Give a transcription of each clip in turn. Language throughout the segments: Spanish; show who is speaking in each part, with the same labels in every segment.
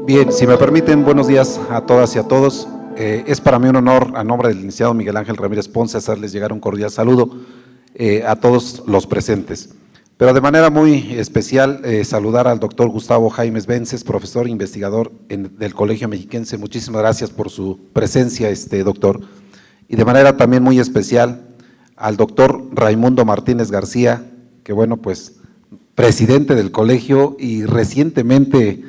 Speaker 1: Bien, si me permiten, buenos días a todas y a todos. Es para mí un honor, a nombre del licenciado Miguel Ángel Ramírez Ponce, hacerles llegar un cordial saludo a todos los presentes. Pero de manera muy especial, saludar al doctor Gustavo Jaimes Vences, profesor e investigador del Colegio Mexiquense. Muchísimas gracias por su presencia, doctor. Y de manera también muy especial al doctor Raimundo Martínez García, que bueno, pues presidente del colegio y recientemente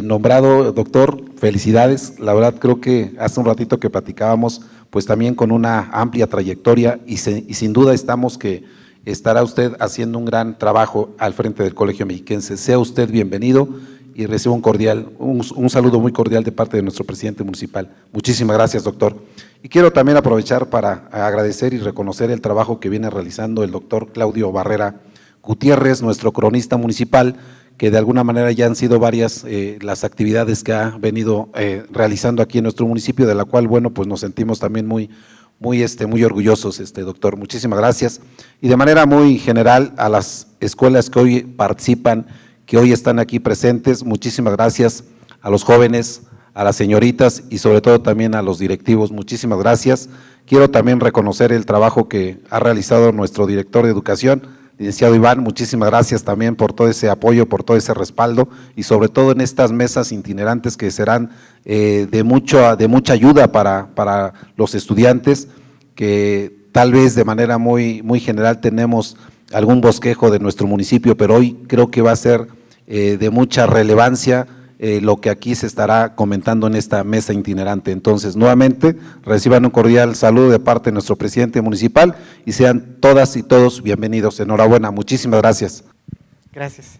Speaker 1: nombrado doctor. Felicidades, la verdad creo que hace un ratito que platicábamos, pues también con una amplia trayectoria y sin duda estamos que estará usted haciendo un gran trabajo al frente del Colegio Mexiquense. Sea usted bienvenido y reciba un saludo muy cordial de parte de nuestro presidente municipal. Muchísimas gracias, doctor. Y quiero también aprovechar para agradecer y reconocer el trabajo que viene realizando el doctor Claudio Barrera Gutiérrez, nuestro cronista municipal, que de alguna manera ya han sido varias las actividades que ha venido realizando aquí en nuestro municipio, de la cual, bueno, pues nos sentimos también muy orgullosos, doctor. Muchísimas gracias. Y de manera muy general a las escuelas que hoy participan, que hoy están aquí presentes, muchísimas gracias a los jóvenes, a las señoritas y sobre todo también a los directivos, muchísimas gracias. Quiero también reconocer el trabajo que ha realizado nuestro director de educación, licenciado Iván, muchísimas gracias también por todo ese apoyo, por todo ese respaldo y sobre todo en estas mesas itinerantes que serán de mucha ayuda para los estudiantes, que tal vez de manera muy general tenemos algún bosquejo de nuestro municipio, pero hoy creo que va a ser de mucha relevancia lo que aquí se estará comentando en esta mesa itinerante. Entonces, nuevamente, reciban un cordial saludo de parte de nuestro presidente municipal y sean todas y todos bienvenidos. Enhorabuena, muchísimas gracias.
Speaker 2: Gracias.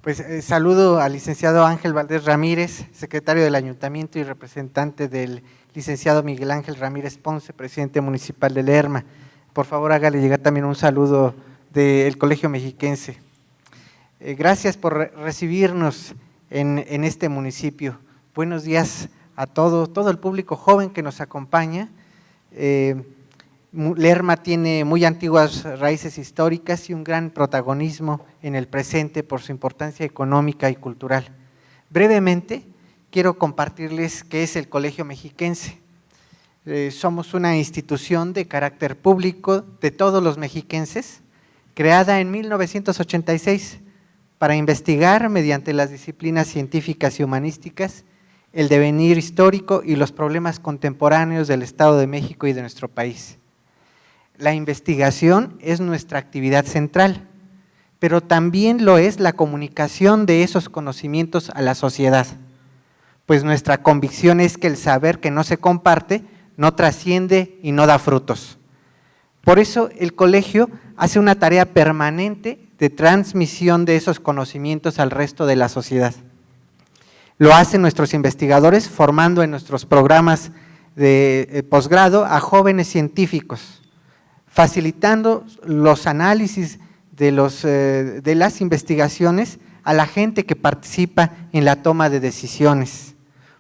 Speaker 2: Pues saludo al licenciado Ángel Valdés Ramírez, secretario del Ayuntamiento y representante del licenciado Miguel Ángel Ramírez Ponce, presidente municipal de Lerma. Por favor, hágale llegar también un saludo del Colegio Mexiquense. Gracias por recibirnos en este municipio. Buenos días a todo el público joven que nos acompaña. Lerma tiene muy antiguas raíces históricas y un gran protagonismo en el presente por su importancia económica y cultural. Brevemente, quiero compartirles qué es el Colegio Mexiquense. Somos una institución de carácter público de todos los mexiquenses, creada en 1986 para investigar mediante las disciplinas científicas y humanísticas el devenir histórico y los problemas contemporáneos del Estado de México y de nuestro país. La investigación es nuestra actividad central, pero también lo es la comunicación de esos conocimientos a la sociedad, pues nuestra convicción es que el saber que no se comparte no trasciende y no da frutos. Por eso el colegio hace una tarea permanente de transmisión de esos conocimientos al resto de la sociedad. Lo hacen nuestros investigadores formando en nuestros programas de posgrado a jóvenes científicos, facilitando los análisis de las investigaciones a la gente que participa en la toma de decisiones,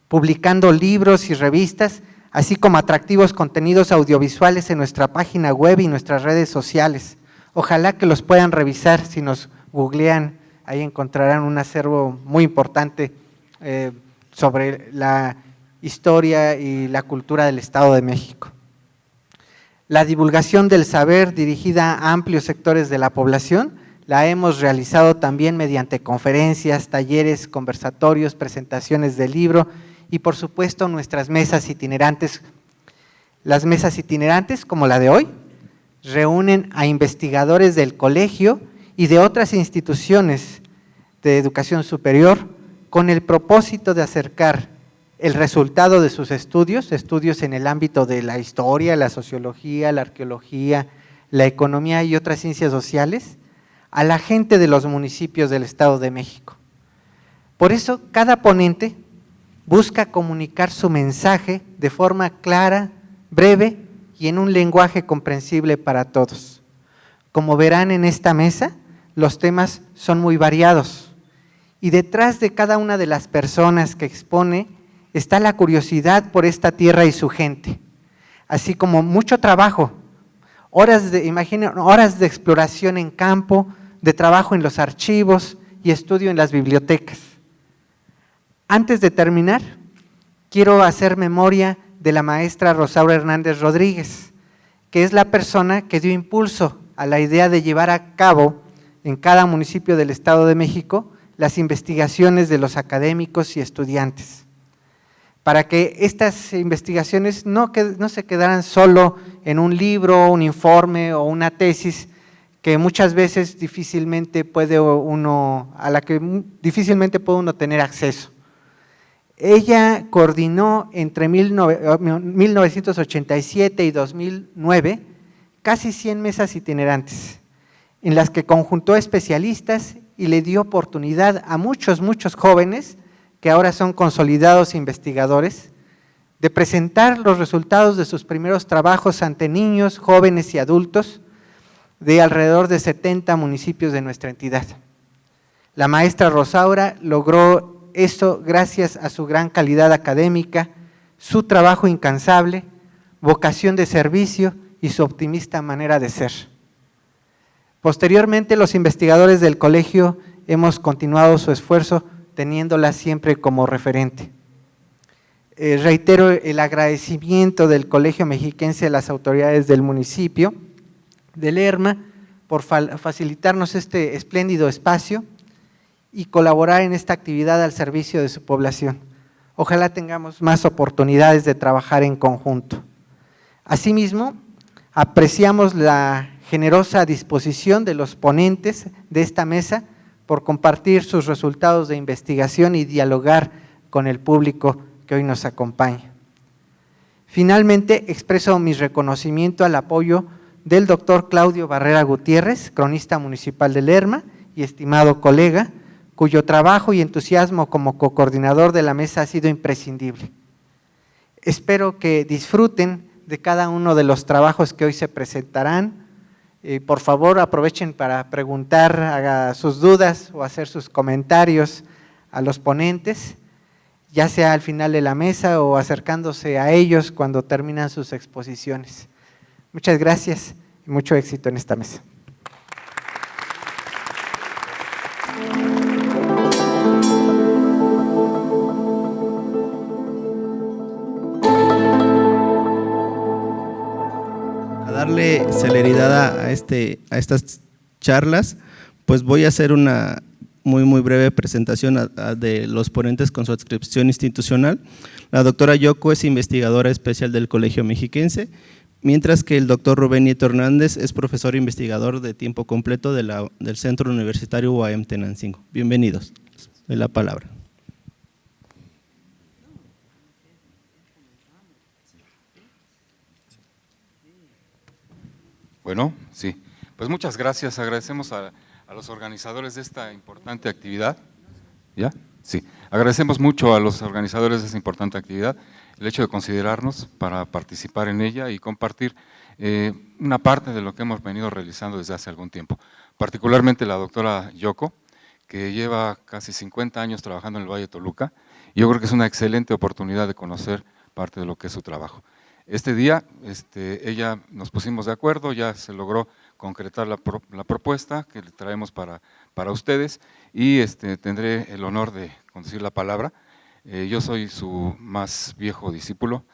Speaker 2: publicando libros y revistas, así como atractivos contenidos audiovisuales en nuestra página web y nuestras redes sociales. Ojalá que los puedan revisar, si nos googlean, ahí encontrarán un acervo muy importante sobre la historia y la cultura del Estado de México. La divulgación del saber dirigida a amplios sectores de la población la hemos realizado también mediante conferencias, talleres, conversatorios, presentaciones de libro y por supuesto nuestras mesas itinerantes. Las mesas itinerantes, como la de hoy, reúnen a investigadores del colegio y de otras instituciones de educación superior con el propósito de acercar el resultado de sus estudios en el ámbito de la historia, la sociología, la arqueología, la economía y otras ciencias sociales, a la gente de los municipios del Estado de México. Por eso, cada ponente busca comunicar su mensaje de forma clara, breve y en un lenguaje comprensible para todos. Como verán en esta mesa, los temas son muy variados y detrás de cada una de las personas que expone está la curiosidad por esta tierra y su gente, así como mucho trabajo, horas de exploración en campo, de trabajo en los archivos y estudio en las bibliotecas. Antes de terminar, quiero hacer memoria de la maestra Rosaura Hernández Rodríguez, que es la persona que dio impulso a la idea de llevar a cabo en cada municipio del Estado de México las investigaciones de los académicos y estudiantes, para que estas investigaciones no se quedaran solo en un libro, un informe o una tesis que muchas veces difícilmente puede uno tener acceso. Ella coordinó entre 1987 y 2009 casi 100 mesas itinerantes, en las que conjuntó especialistas y le dio oportunidad a muchos jóvenes que ahora son consolidados investigadores, de presentar los resultados de sus primeros trabajos ante niños, jóvenes y adultos de alrededor de 70 municipios de nuestra entidad. La maestra Rosaura logró esto gracias a su gran calidad académica, su trabajo incansable, vocación de servicio y su optimista manera de ser. Posteriormente, los investigadores del colegio hemos continuado su esfuerzo teniéndola siempre como referente. Reitero el agradecimiento del Colegio Mexiquense a las autoridades del municipio de Lerma por facilitarnos este espléndido espacio y colaborar en esta actividad al servicio de su población. Ojalá tengamos más oportunidades de trabajar en conjunto. Asimismo, apreciamos la generosa disposición de los ponentes de esta mesa por compartir sus resultados de investigación y dialogar con el público que hoy nos acompaña. Finalmente, expreso mi reconocimiento al apoyo del doctor Claudio Barrera Gutiérrez, cronista municipal de Lerma y estimado colega, cuyo trabajo y entusiasmo como cocoordinador de la mesa ha sido imprescindible. Espero que disfruten de cada uno de los trabajos que hoy se presentarán. Por favor, aprovechen para preguntar, haga sus dudas o hacer sus comentarios a los ponentes, ya sea al final de la mesa o acercándose a ellos cuando terminan sus exposiciones. Muchas gracias y mucho éxito en esta mesa.
Speaker 3: Darle celeridad a estas charlas, pues voy a hacer una muy breve presentación de los ponentes con su adscripción institucional. La doctora Yoko es investigadora especial del Colegio Mexiquense, mientras que el doctor Rubén Nieto Hernández es profesor investigador de tiempo completo del Centro Universitario UAM Tenancingo. Bienvenidos, doy la palabra.
Speaker 4: Bueno, sí, pues muchas gracias, agradecemos a los organizadores de esta importante actividad. ¿Ya? Sí, agradecemos mucho a los organizadores de esta importante actividad el hecho de considerarnos para participar en ella y compartir una parte de lo que hemos venido realizando desde hace algún tiempo, particularmente la doctora Yoko, que lleva casi 50 años trabajando en el Valle de Toluca, y yo creo que es una excelente oportunidad de conocer parte de lo que es su trabajo. Este día ella nos pusimos de acuerdo, ya se logró concretar la propuesta que le traemos para ustedes y tendré el honor de conducir la palabra. Yo soy su más viejo discípulo,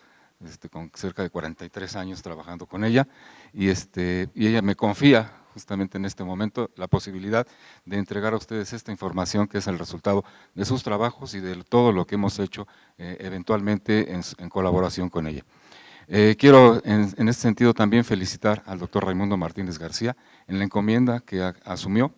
Speaker 4: con cerca de 43 años trabajando con ella y ella me confía justamente en este momento la posibilidad de entregar a ustedes esta información que es el resultado de sus trabajos y de todo lo que hemos hecho eventualmente en colaboración con ella. Quiero en este sentido también felicitar al doctor Raimundo Martínez García en la encomienda que asumió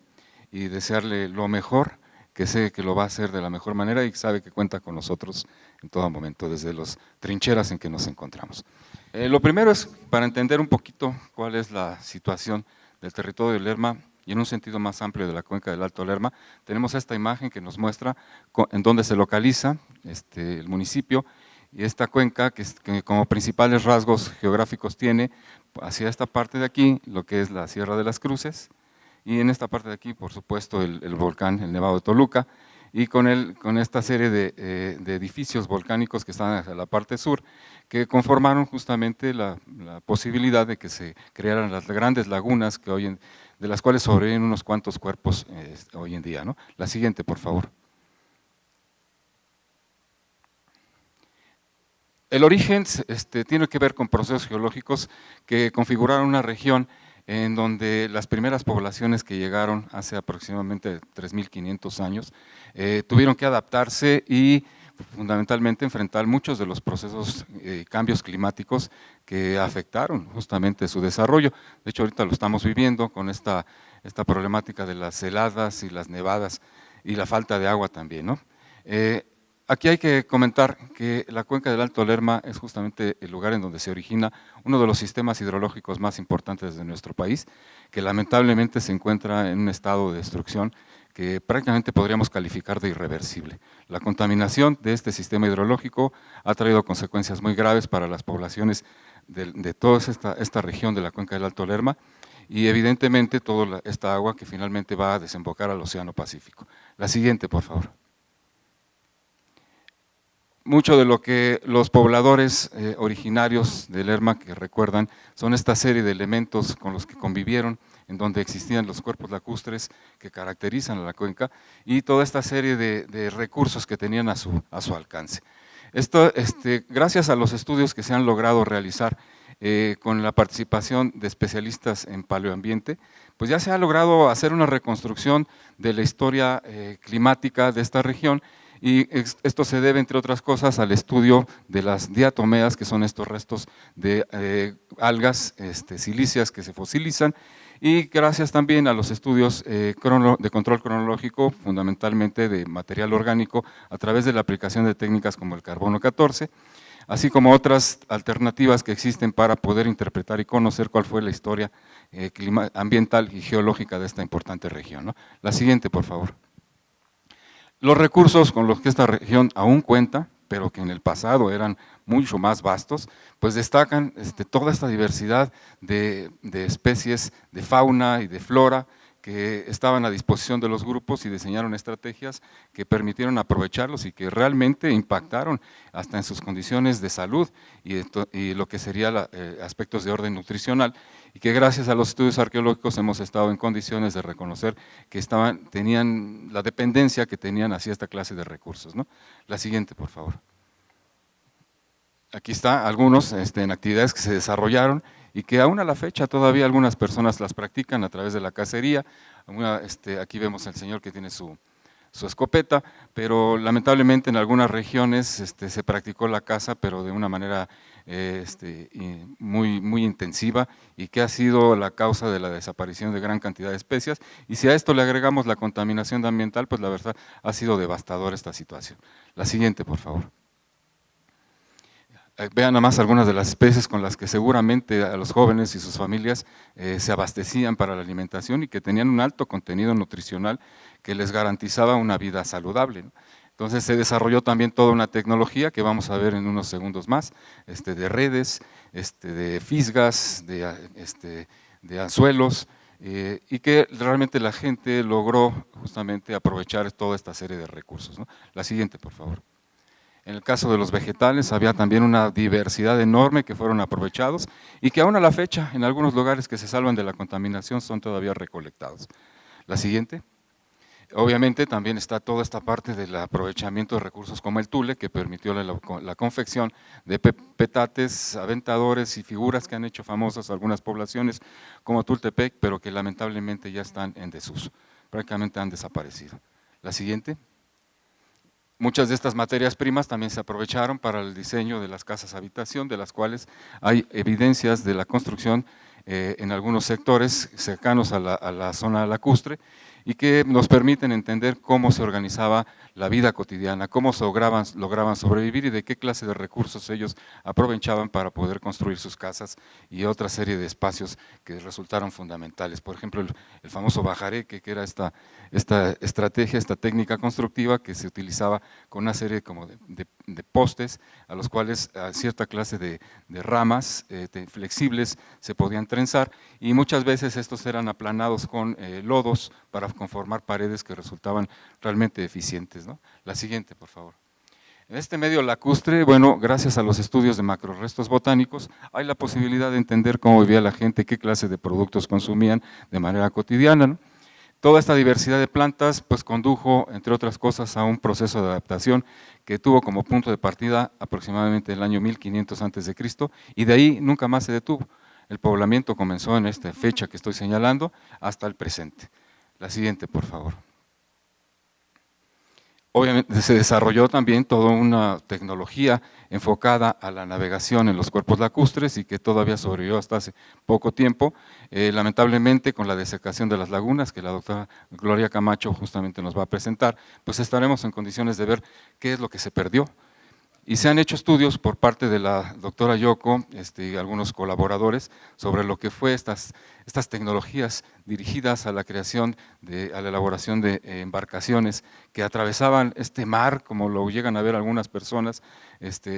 Speaker 4: y desearle lo mejor, que sé que lo va a hacer de la mejor manera y sabe que cuenta con nosotros en todo momento, desde las trincheras en que nos encontramos. Lo primero es para entender un poquito cuál es la situación del territorio de Lerma y en un sentido más amplio de la cuenca del Alto Lerma. Tenemos esta imagen que nos muestra en dónde se localiza el municipio. Y esta cuenca, que como principales rasgos geográficos tiene hacia esta parte de aquí, lo que es la Sierra de las Cruces, y en esta parte de aquí, por supuesto, el volcán, el Nevado de Toluca, y con esta serie de edificios volcánicos que están hacia la parte sur, que conformaron justamente la posibilidad de que se crearan las grandes lagunas de las cuales sobreviven unos cuantos cuerpos hoy en día, ¿no? La siguiente, por favor. El origen tiene que ver con procesos geológicos que configuraron una región en donde las primeras poblaciones que llegaron hace aproximadamente 3.500 años tuvieron que adaptarse y fundamentalmente enfrentar muchos de los procesos cambios climáticos que afectaron justamente su desarrollo. De hecho, ahorita lo estamos viviendo con esta problemática de las heladas y las nevadas y la falta de agua también, ¿no? Aquí hay que comentar que la cuenca del Alto Lerma es justamente el lugar en donde se origina uno de los sistemas hidrológicos más importantes de nuestro país, que lamentablemente se encuentra en un estado de destrucción que prácticamente podríamos calificar de irreversible. La contaminación de este sistema hidrológico ha traído consecuencias muy graves para las poblaciones de toda esta región de la cuenca del Alto Lerma y evidentemente toda esta agua que finalmente va a desembocar al Océano Pacífico. La siguiente, por favor. Mucho de lo que los pobladores originarios de Lerma que recuerdan son esta serie de elementos con los que convivieron, en donde existían los cuerpos lacustres que caracterizan a la cuenca y toda esta serie de recursos que tenían a su alcance. Esto, gracias a los estudios que se han logrado realizar con la participación de especialistas en paleoambiente, pues ya se ha logrado hacer una reconstrucción de la historia climática de esta región. Y esto se debe, entre otras cosas, al estudio de las diatomeas, que son estos restos de algas silíceas que se fosilizan, y gracias también a los estudios de control cronológico, fundamentalmente de material orgánico, a través de la aplicación de técnicas como el carbono 14, así como otras alternativas que existen para poder interpretar y conocer cuál fue la historia ambiental y geológica de esta importante región, ¿no? La siguiente, por favor. Los recursos con los que esta región aún cuenta, pero que en el pasado eran mucho más vastos, pues destacan toda esta diversidad de especies de fauna y de flora que estaban a disposición de los grupos y diseñaron estrategias que permitieron aprovecharlos y que realmente impactaron hasta en sus condiciones de salud y lo que sería aspectos de orden nutricional, y que gracias a los estudios arqueológicos hemos estado en condiciones de reconocer que tenían la dependencia que tenían hacia esta clase de recursos, ¿no? La siguiente, por favor. Aquí está algunos en actividades que se desarrollaron y que aún a la fecha todavía algunas personas las practican a través de la cacería. Aquí vemos al señor que tiene su escopeta, pero lamentablemente en algunas regiones se practicó la caza, pero de una manera muy intensiva, y que ha sido la causa de la desaparición de gran cantidad de especies. Y si a esto le agregamos la contaminación ambiental, pues la verdad ha sido devastadora esta situación. La siguiente, por favor. Vean nada más algunas de las especies con las que seguramente a los jóvenes y sus familias se abastecían para la alimentación y que tenían un alto contenido nutricional que les garantizaba una vida saludable, ¿no? Entonces se desarrolló también toda una tecnología que vamos a ver en unos segundos más, de redes, de fisgas, de anzuelos, y que realmente la gente logró justamente aprovechar toda esta serie de recursos, ¿no? La siguiente, por favor. En el caso de los vegetales había también una diversidad enorme que fueron aprovechados y que aún a la fecha en algunos lugares que se salvan de la contaminación son todavía recolectados. La siguiente. Obviamente también está toda esta parte del aprovechamiento de recursos como el tule, que permitió la confección de petates, aventadores y figuras que han hecho famosas algunas poblaciones como Tultepec, pero que lamentablemente ya están en desuso, prácticamente han desaparecido. La siguiente. Muchas de estas materias primas también se aprovecharon para el diseño de las casas habitación, de las cuales hay evidencias de la construcción en algunos sectores cercanos a la zona lacustre, y que nos permiten entender cómo se organizaba la vida cotidiana, cómo lograban sobrevivir y de qué clase de recursos ellos aprovechaban para poder construir sus casas y otra serie de espacios que resultaron fundamentales. Por ejemplo, el famoso bajareque, que era esta estrategia, esta técnica constructiva que se utilizaba con una serie como de postes a los cuales a cierta clase de ramas flexibles se podían trenzar, y muchas veces estos eran aplanados con lodos para conformar paredes que resultaban realmente eficientes, ¿no? La siguiente, por favor. En este medio lacustre, bueno, gracias a los estudios de macrorestos botánicos, hay la posibilidad de entender cómo vivía la gente, qué clase de productos consumían de manera cotidiana, ¿no? Toda esta diversidad de plantas pues condujo, entre otras cosas, a un proceso de adaptación que tuvo como punto de partida aproximadamente el año 1500 a.C. y de ahí nunca más se detuvo. El poblamiento comenzó en esta fecha que estoy señalando hasta el presente. La siguiente, por favor. Obviamente se desarrolló también toda una tecnología enfocada a la navegación en los cuerpos lacustres y que todavía sobrevivió hasta hace poco tiempo, lamentablemente con la desecación de las lagunas que la doctora Gloria Camacho justamente nos va a presentar, pues estaremos en condiciones de ver qué es lo que se perdió. Y se han hecho estudios por parte de la doctora Yoko y algunos colaboradores sobre lo que fue estas tecnologías dirigidas a la creación, a la elaboración de embarcaciones que atravesaban este mar, como lo llegan a ver algunas personas,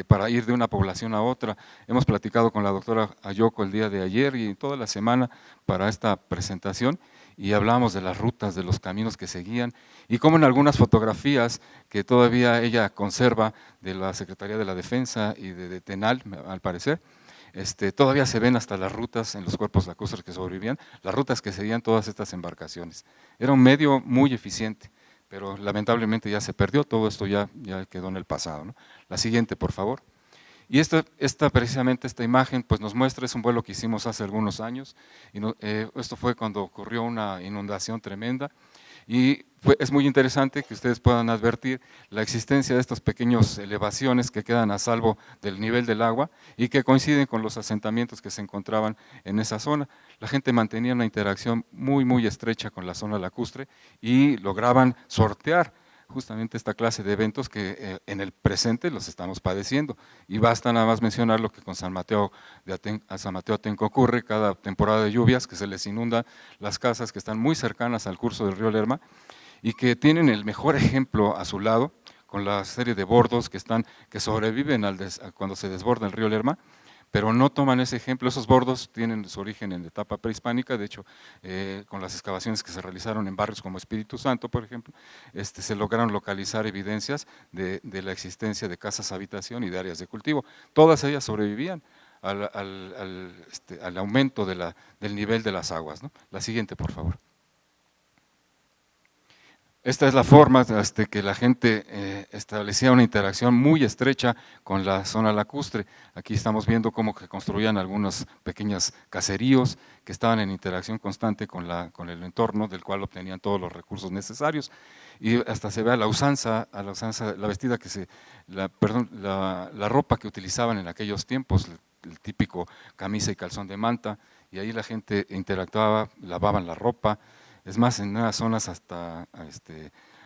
Speaker 4: para ir de una población a otra. Hemos platicado con la doctora Yoko el día de ayer y toda la semana para esta presentación, y hablamos de las rutas, de los caminos que seguían, y cómo en algunas fotografías que todavía ella conserva de la Secretaría de la Defensa y de TENAL, al parecer, todavía se ven hasta las rutas en los cuerpos lacustres que sobrevivían, las rutas que seguían todas estas embarcaciones. Era un medio muy eficiente, pero lamentablemente ya se perdió, todo esto ya quedó en el pasado, ¿no? La siguiente, por favor. Y precisamente esta imagen pues nos muestra, es un vuelo que hicimos hace algunos años, y esto fue cuando ocurrió una inundación tremenda, y es muy interesante que ustedes puedan advertir la existencia de estas pequeñas elevaciones que quedan a salvo del nivel del agua y que coinciden con los asentamientos que se encontraban en esa zona. La gente mantenía una interacción muy estrecha con la zona lacustre y lograban sortear justamente esta clase de eventos que en el presente los estamos padeciendo, y basta nada más mencionar lo que con San Mateo Atenco ocurre cada temporada de lluvias, que se les inundan las casas que están muy cercanas al curso del río Lerma y que tienen el mejor ejemplo a su lado con la serie de bordos que sobreviven cuando se desborda el río Lerma, pero no toman ese ejemplo. Esos bordos tienen su origen en la etapa prehispánica, de hecho, con las excavaciones que se realizaron en barrios como Espíritu Santo, por ejemplo, se lograron localizar evidencias de la existencia de casas habitación y de áreas de cultivo. Todas ellas sobrevivían al aumento del nivel de las aguas, ¿no? La siguiente, por favor. Esta es la forma que la gente establecía una interacción muy estrecha con la zona lacustre. Aquí estamos viendo cómo que construían algunos pequeños caseríos que estaban en interacción constante con el entorno, del cual obtenían todos los recursos necesarios. Y hasta se ve a la usanza, la vestida la ropa que utilizaban en aquellos tiempos, el típico camisa y calzón de manta, y ahí la gente interactuaba, lavaban la ropa. Es más, en unas zonas hasta,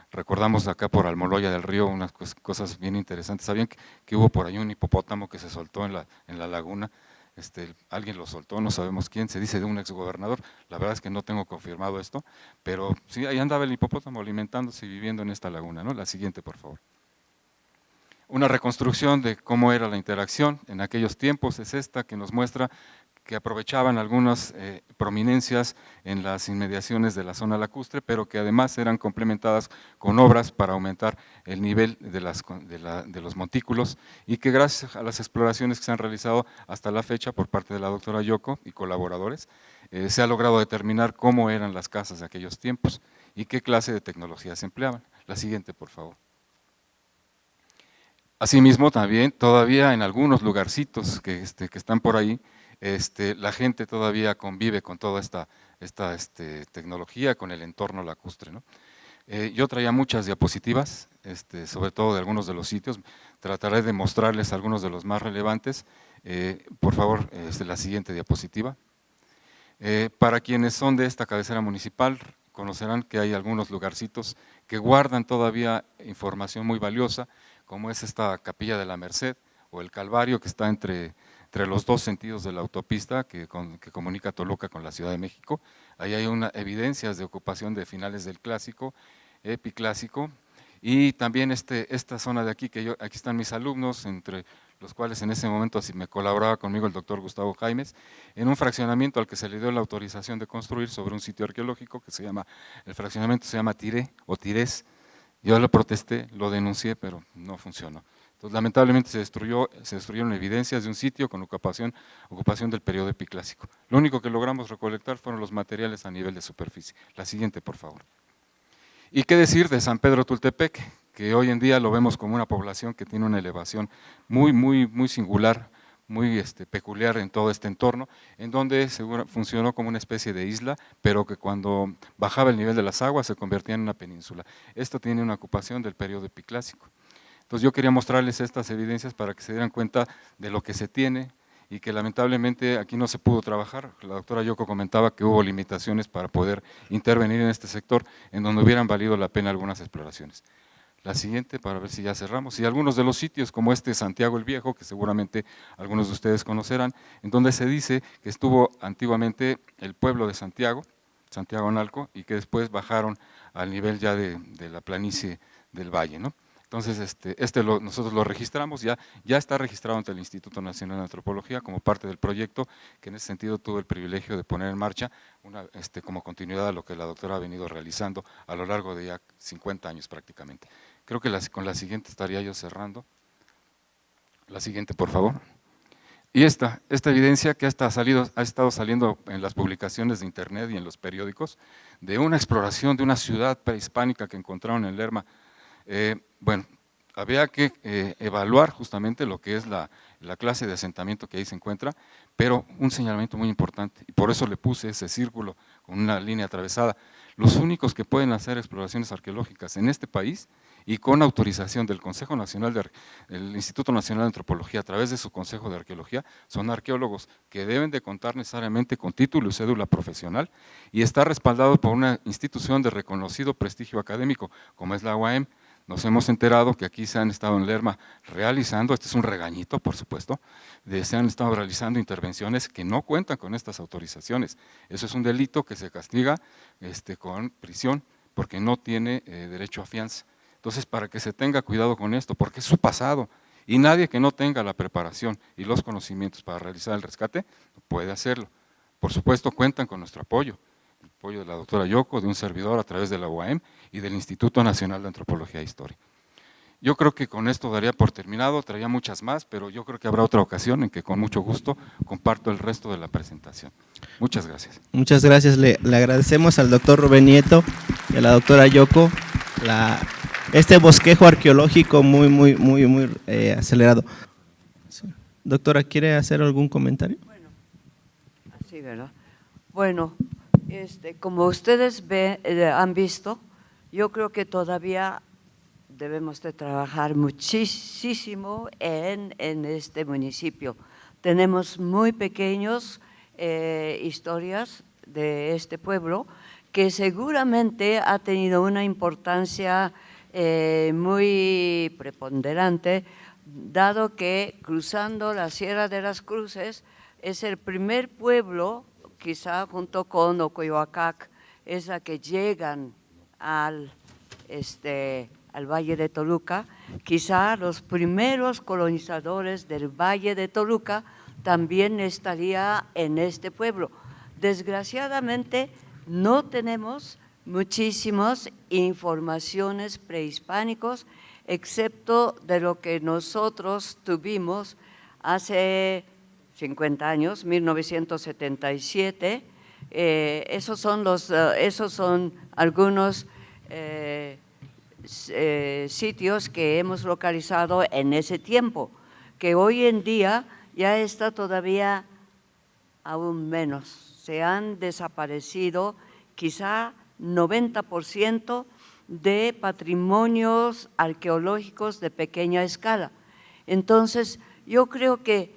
Speaker 4: recordamos acá por Almoloya del Río unas cosas bien interesantes. ¿Sabían que hubo por ahí un hipopótamo que se soltó en la laguna? Alguien lo soltó, no sabemos quién, se dice de un exgobernador, la verdad es que no tengo confirmado esto, pero sí, ahí andaba el hipopótamo alimentándose y viviendo en esta laguna, ¿no? La siguiente, por favor. Una reconstrucción de cómo era la interacción en aquellos tiempos es esta, que nos muestra que aprovechaban algunas prominencias en las inmediaciones de la zona lacustre, pero que además eran complementadas con obras para aumentar el nivel de los montículos, y que gracias a las exploraciones que se han realizado hasta la fecha por parte de la doctora Yoko y colaboradores, se ha logrado determinar cómo eran las casas de aquellos tiempos y qué clase de tecnologías se empleaban. La siguiente, por favor. Asimismo, también todavía en algunos lugarcitos que están por ahí, la gente todavía convive con toda esta tecnología, con el entorno lacustre, ¿no? Yo traía muchas diapositivas, sobre todo de algunos de los sitios, trataré de mostrarles algunos de los más relevantes. Por favor, la siguiente diapositiva. Para quienes son de esta cabecera municipal, conocerán que hay algunos lugarcitos que guardan todavía información muy valiosa, como es esta Capilla de la Merced o el Calvario, que está entre los dos sentidos de la autopista que comunica Toluca con la Ciudad de México. Ahí hay evidencias de ocupación de finales del Clásico, Epiclásico, y también esta zona de aquí, aquí están mis alumnos, entre los cuales en ese momento me colaboraba conmigo el doctor Gustavo Jaimes, en un fraccionamiento al que se le dio la autorización de construir sobre un sitio arqueológico que el fraccionamiento se llama Tiré o Tirés. Yo lo protesté, lo denuncié, pero no funcionó. Entonces, lamentablemente se destruyeron evidencias de un sitio con ocupación del periodo epiclásico. Lo único que logramos recolectar fueron los materiales a nivel de superficie. La siguiente, por favor. ¿Y qué decir de San Pedro Tultepec? Que hoy en día lo vemos como una población que tiene una elevación muy singular, muy peculiar en todo este entorno, en donde funcionó como una especie de isla, pero que cuando bajaba el nivel de las aguas se convertía en una península. Esto tiene una ocupación del periodo epiclásico. Entonces yo quería mostrarles estas evidencias para que se dieran cuenta de lo que se tiene y que lamentablemente aquí no se pudo trabajar. La doctora Yoko comentaba que hubo limitaciones para poder intervenir en este sector, en donde hubieran valido la pena algunas exploraciones. La siguiente, para ver si ya cerramos, y algunos de los sitios como Santiago el Viejo, que seguramente algunos de ustedes conocerán, en donde se dice que estuvo antiguamente el pueblo de Santiago, Santiago Analco, y que después bajaron al nivel ya de la planicie del valle, ¿no? Entonces, nosotros lo registramos, ya está registrado ante el Instituto Nacional de Antropología como parte del proyecto, que en ese sentido tuve el privilegio de poner en marcha como continuidad a lo que la doctora ha venido realizando a lo largo de ya 50 años prácticamente. Creo que con la siguiente estaría yo cerrando. La siguiente, por favor. Y esta evidencia que ha estado saliendo en las publicaciones de internet y en los periódicos, de una exploración de una ciudad prehispánica que encontraron en Lerma. Bueno, había que evaluar justamente lo que es la clase de asentamiento que ahí se encuentra, pero un señalamiento muy importante, y por eso le puse ese círculo con una línea atravesada. Los únicos que pueden hacer exploraciones arqueológicas en este país y con autorización del del Instituto Nacional de Antropología a través de su Consejo de Arqueología, son arqueólogos que deben de contar necesariamente con título y cédula profesional y está respaldado por una institución de reconocido prestigio académico, como es la UAM. Nos hemos enterado que aquí se han estado en Lerma realizando, este es un regañito por supuesto, se han estado realizando intervenciones que no cuentan con estas autorizaciones. Eso es un delito que se castiga con prisión porque no tiene derecho a fianza. Entonces, para que se tenga cuidado con esto, porque es su pasado y nadie que no tenga la preparación y los conocimientos para realizar el rescate puede hacerlo. Por supuesto, cuentan con nuestro apoyo. El apoyo de la doctora Yoko, de un servidor a través de la UAM y del Instituto Nacional de Antropología e Historia. Yo creo que con esto daría por terminado, traía muchas más, pero yo creo que habrá otra ocasión en que con mucho gusto comparto el resto de la presentación. Muchas gracias.
Speaker 3: Muchas gracias, le agradecemos al doctor Rubén Nieto y a la doctora Yoko este bosquejo arqueológico muy acelerado. Doctora, ¿quiere hacer algún comentario?
Speaker 5: Bueno, así, ¿verdad? Bueno, como ustedes han visto, yo creo que todavía debemos de trabajar muchísimo en este municipio. Tenemos muy pequeños historias de este pueblo que seguramente ha tenido una importancia muy preponderante, dado que cruzando la Sierra de las Cruces es el primer pueblo, quizá junto con Ocoyoacac, es la que llegan al Valle de Toluca. Quizá los primeros colonizadores del Valle de Toluca también estaría en este pueblo. Desgraciadamente no tenemos muchísimas informaciones prehispánicos, excepto de lo que nosotros tuvimos hace 50 años, 1977. Esos son algunos sitios que hemos localizado en ese tiempo, que hoy en día ya está todavía aún menos. Se han desaparecido quizá 90% de patrimonios arqueológicos de pequeña escala. Entonces, yo creo que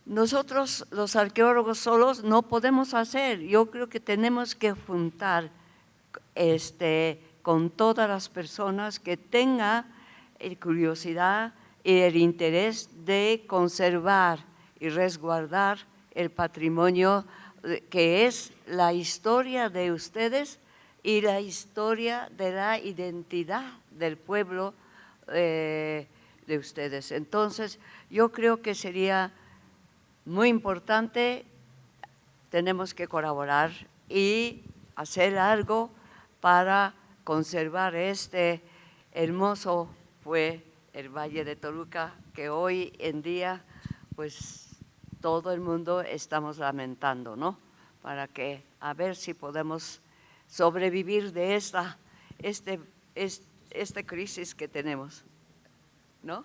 Speaker 5: nosotros los arqueólogos solos no podemos hacer. Yo creo que tenemos que juntar con todas las personas que tengan curiosidad y el interés de conservar y resguardar el patrimonio que es la historia de ustedes y la historia de la identidad del pueblo de ustedes. Entonces, yo creo que sería muy importante, tenemos que colaborar y hacer algo para conservar este hermoso el Valle de Toluca, que hoy en día pues todo el mundo estamos lamentando, ¿no? Para que a ver si podemos sobrevivir de esta crisis que tenemos, ¿no?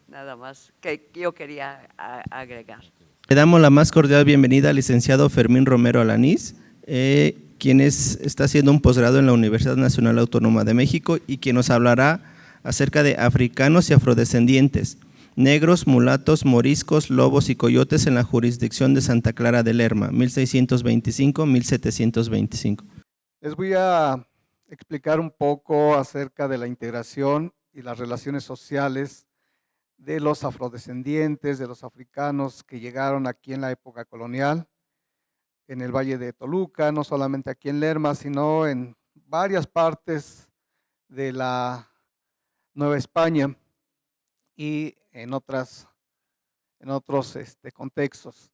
Speaker 5: Nada más que yo quería agregar.
Speaker 3: Le damos la más cordial bienvenida al licenciado Fermín Romero Alanís, quien está haciendo un posgrado en la Universidad Nacional Autónoma de México y quien nos hablará acerca de africanos y afrodescendientes, negros, mulatos, moriscos, lobos y coyotes en la jurisdicción de Santa Clara de Lerma, 1625-1725.
Speaker 6: Les voy a explicar un poco acerca de la integración y las relaciones sociales de los afrodescendientes, de los africanos que llegaron aquí en la época colonial, en el Valle de Toluca, no solamente aquí en Lerma, sino en varias partes de la Nueva España y en otros contextos.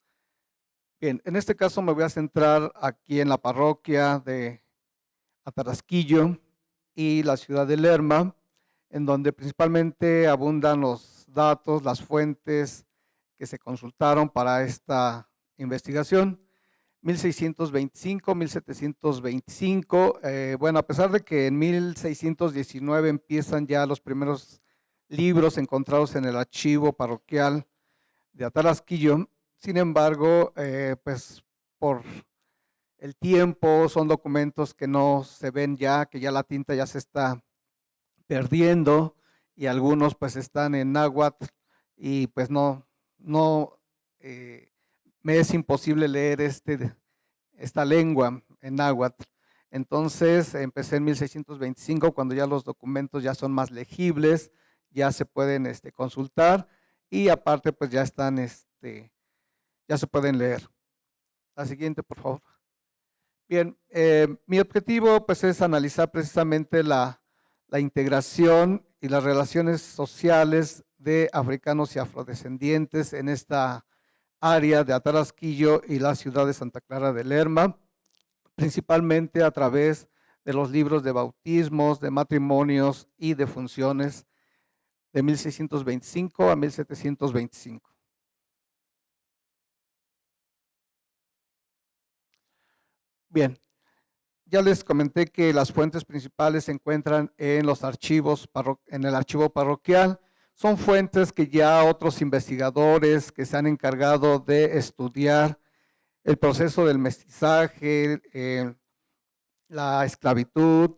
Speaker 6: Bien, en este caso me voy a centrar aquí en la parroquia de Atarasquillo y la ciudad de Lerma, en donde principalmente abundan los datos, las fuentes que se consultaron para esta investigación. 1625, 1725, bueno, a pesar de que en 1619 empiezan ya los primeros libros encontrados en el archivo parroquial de Atarasquillo, sin embargo, pues por el tiempo son documentos que no se ven ya, que ya la tinta ya se está perdiendo y algunos pues están en náhuatl y pues no me es imposible leer esta lengua en náhuatl. Entonces empecé en 1625 cuando ya los documentos ya son más legibles, ya se pueden consultar y aparte pues ya están, ya se pueden leer. La siguiente, por favor. Bien, mi objetivo pues es analizar precisamente la integración y las relaciones sociales de africanos y afrodescendientes en esta área de Atarasquillo y la ciudad de Santa Clara de Lerma, principalmente a través de los libros de bautismos, de matrimonios y de funciones de 1625 a 1725. Bien, ya les comenté que las fuentes principales se encuentran en los archivos, en el archivo parroquial. Son fuentes que ya otros investigadores que se han encargado de estudiar el proceso del mestizaje, la esclavitud,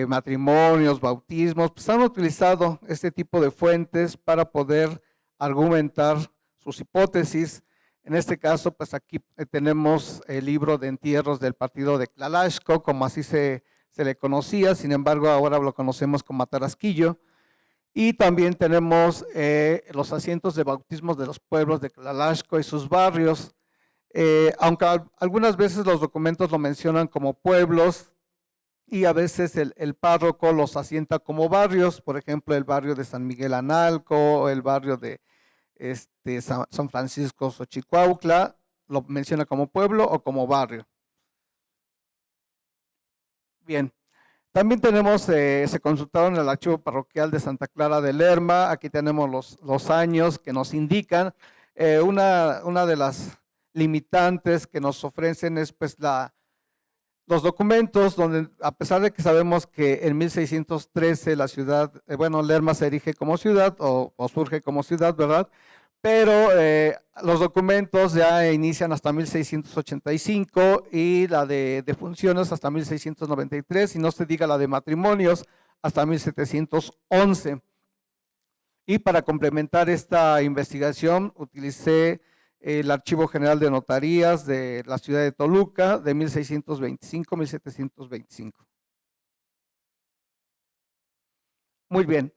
Speaker 6: matrimonios, bautismos, pues han utilizado este tipo de fuentes para poder argumentar sus hipótesis. En este caso, pues aquí tenemos el libro de entierros del partido de Tlaxco, como así se le conocía, sin embargo ahora lo conocemos como Atarasquillo. Y también tenemos los asientos de bautismos de los pueblos de Tlaxco y sus barrios, aunque algunas veces los documentos lo mencionan como pueblos y a veces el párroco los asienta como barrios, por ejemplo el barrio de San Miguel Analco o el barrio de San Francisco Xochicuautla, lo menciona como pueblo o como barrio. Bien. También tenemos, se consultaron el archivo parroquial de Santa Clara de Lerma. Aquí tenemos los años que nos indican. Una de las limitantes que nos ofrecen es pues los documentos donde, a pesar de que sabemos que en 1613 la ciudad, Lerma se erige como ciudad o surge como ciudad, ¿verdad? Pero los documentos ya inician hasta 1685 y la de funciones hasta 1693 y no se diga la de matrimonios hasta 1711. Y para complementar esta investigación utilicé el Archivo General de Notarías de la ciudad de Toluca de 1625-1725. Muy bien.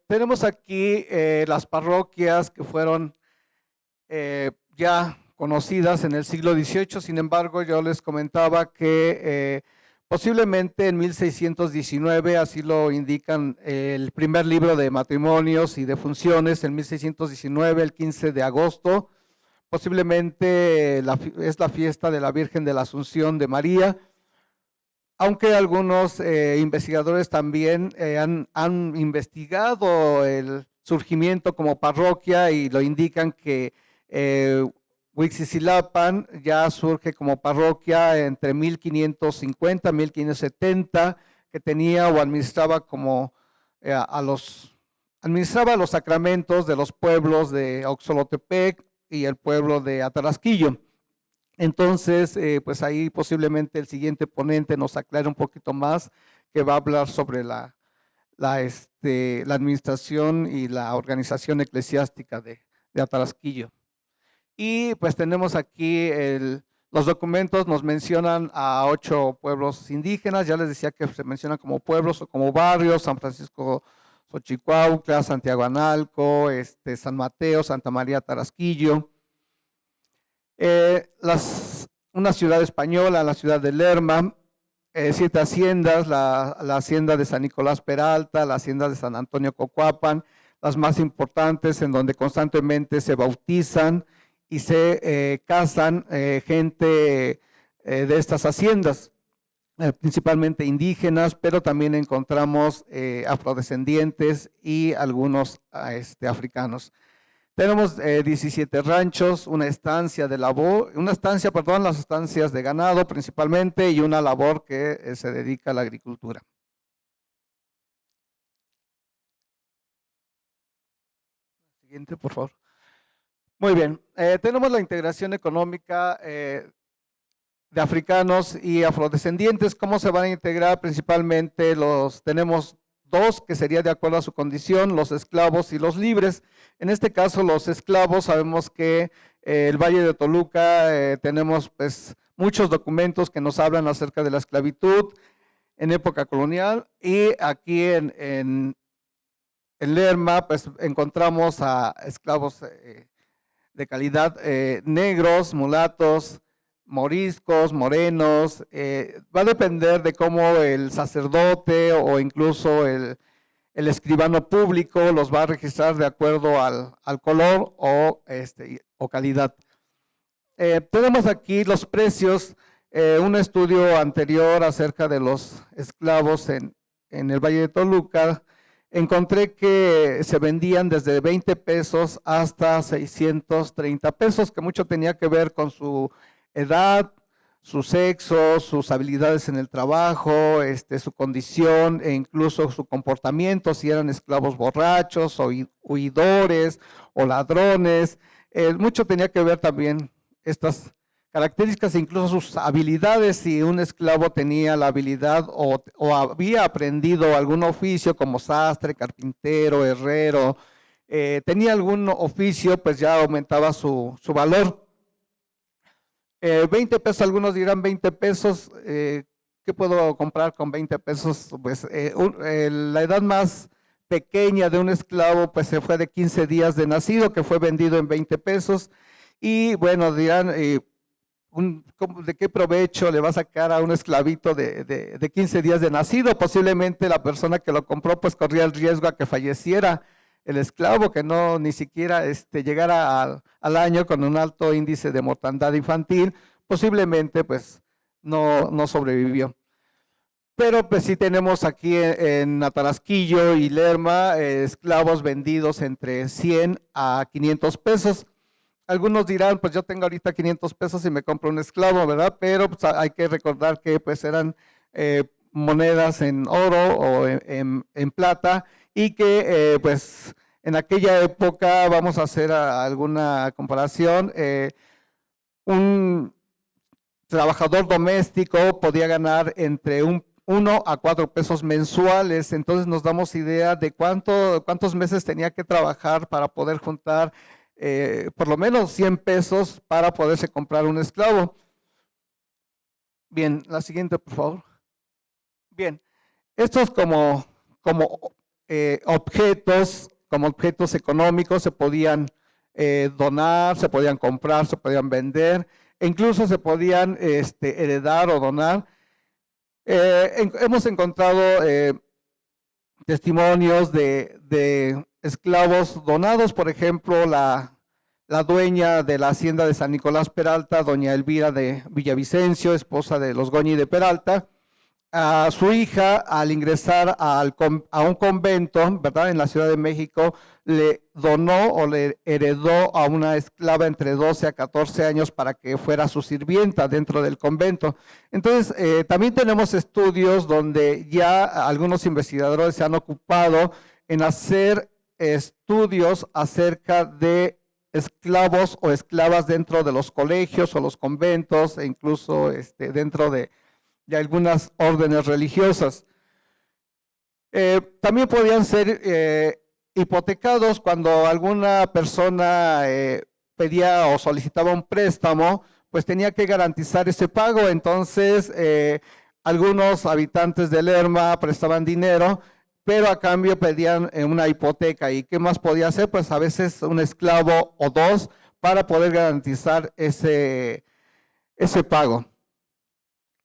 Speaker 6: Tenemos aquí las parroquias que fueron ya conocidas en el siglo XVIII, sin embargo yo les comentaba que posiblemente en 1619, así lo indican el primer libro de matrimonios y de funciones, en 1619, el 15 de agosto, posiblemente es la fiesta de la Virgen de la Asunción de María. aunque algunos investigadores también han investigado el surgimiento como parroquia y lo indican que Huixtisilapan ya surge como parroquia entre 1550 y 1570, que tenía o administraba como administraba los sacramentos de los pueblos de Oxolotepec y el pueblo de Atarasquillo. Entonces, pues ahí posiblemente el siguiente ponente nos aclare un poquito más, que va a hablar sobre la administración y la organización eclesiástica de Atarasquillo. Y pues tenemos aquí los documentos, nos mencionan a 8 pueblos indígenas, ya les decía que se mencionan como pueblos o como barrios: San Francisco Xochicuautla, Santiago Analco, San Mateo, Santa María Tarasquillo. Una ciudad española, la ciudad de Lerma, 7 haciendas, la hacienda de San Nicolás Peralta, la hacienda de San Antonio Cocuapan, las más importantes en donde constantemente se bautizan y se casan gente de estas haciendas, principalmente indígenas, pero también encontramos afrodescendientes y algunos africanos. Tenemos 17 ranchos, una estancia, las estancias de ganado principalmente, y una labor que se dedica a la agricultura. Siguiente, por favor. Muy bien, tenemos la integración económica de africanos y afrodescendientes. ¿Cómo se van a integrar? Principalmente tenemos 2 que sería de acuerdo a su condición: los esclavos y los libres. En este caso, los esclavos, sabemos que el Valle de Toluca tenemos pues muchos documentos que nos hablan acerca de la esclavitud en época colonial, y aquí en Lerma pues encontramos a esclavos de calidad, negros, mulatos, moriscos, morenos. Va a depender de cómo el sacerdote o incluso el escribano público los va a registrar de acuerdo al color o calidad. Tenemos aquí los precios, un estudio anterior acerca de los esclavos en el Valle de Toluca. Encontré que se vendían desde 20 pesos hasta 630 pesos, que mucho tenía que ver con su edad, su sexo, sus habilidades en el trabajo, su condición e incluso su comportamiento, si eran esclavos borrachos o huidores o ladrones. Mucho tenía que ver también estas características, incluso sus habilidades, si un esclavo tenía la habilidad o había aprendido algún oficio como sastre, carpintero, herrero, tenía algún oficio, pues ya aumentaba su valor. 20 pesos, algunos dirán 20 pesos, ¿qué puedo comprar con 20 pesos? Pues la edad más pequeña de un esclavo pues se fue de 15 días de nacido, que fue vendido en 20 pesos, y bueno, dirán, ¿de qué provecho le va a sacar a un esclavito de 15 días de nacido? Posiblemente la persona que lo compró pues corría el riesgo a que falleciera el esclavo, que no ni siquiera llegara al año con un alto índice de mortandad infantil, posiblemente pues no sobrevivió. Pero pues sí tenemos aquí en Atarasquillo y Lerma esclavos vendidos entre 100 a 500 pesos. Algunos dirán, pues yo tengo ahorita 500 pesos y me compro un esclavo, ¿verdad? Pero pues, hay que recordar que pues eran monedas en oro o en plata, y que pues en aquella época, vamos a hacer alguna comparación, un trabajador doméstico podía ganar entre 1 a 4 pesos mensuales. Entonces nos damos idea de cuántos meses tenía que trabajar para poder juntar por lo menos 100 pesos para poderse comprar un esclavo. Bien, la siguiente, por favor. Bien, estos como objetos económicos se podían donar, se podían comprar, se podían vender, e incluso se podían heredar o donar. Hemos encontrado testimonios de esclavos donados. Por ejemplo, la dueña de la hacienda de San Nicolás Peralta, doña Elvira de Villavicencio, esposa de los Goñi de Peralta, a su hija, al ingresar a un convento, ¿verdad? En la Ciudad de México, le donó o le heredó a una esclava entre 12 a 14 años para que fuera su sirvienta dentro del convento. Entonces, también tenemos estudios donde ya algunos investigadores se han ocupado en hacer estudios acerca de esclavos o esclavas dentro de los colegios o los conventos, e incluso dentro de algunas órdenes religiosas. También podían ser hipotecados cuando alguna persona pedía o solicitaba un préstamo, pues tenía que garantizar ese pago. Entonces, algunos habitantes de Lerma prestaban dinero, pero a cambio pedían una hipoteca. ¿Y qué más podía hacer? Pues a veces un esclavo o dos para poder garantizar ese pago.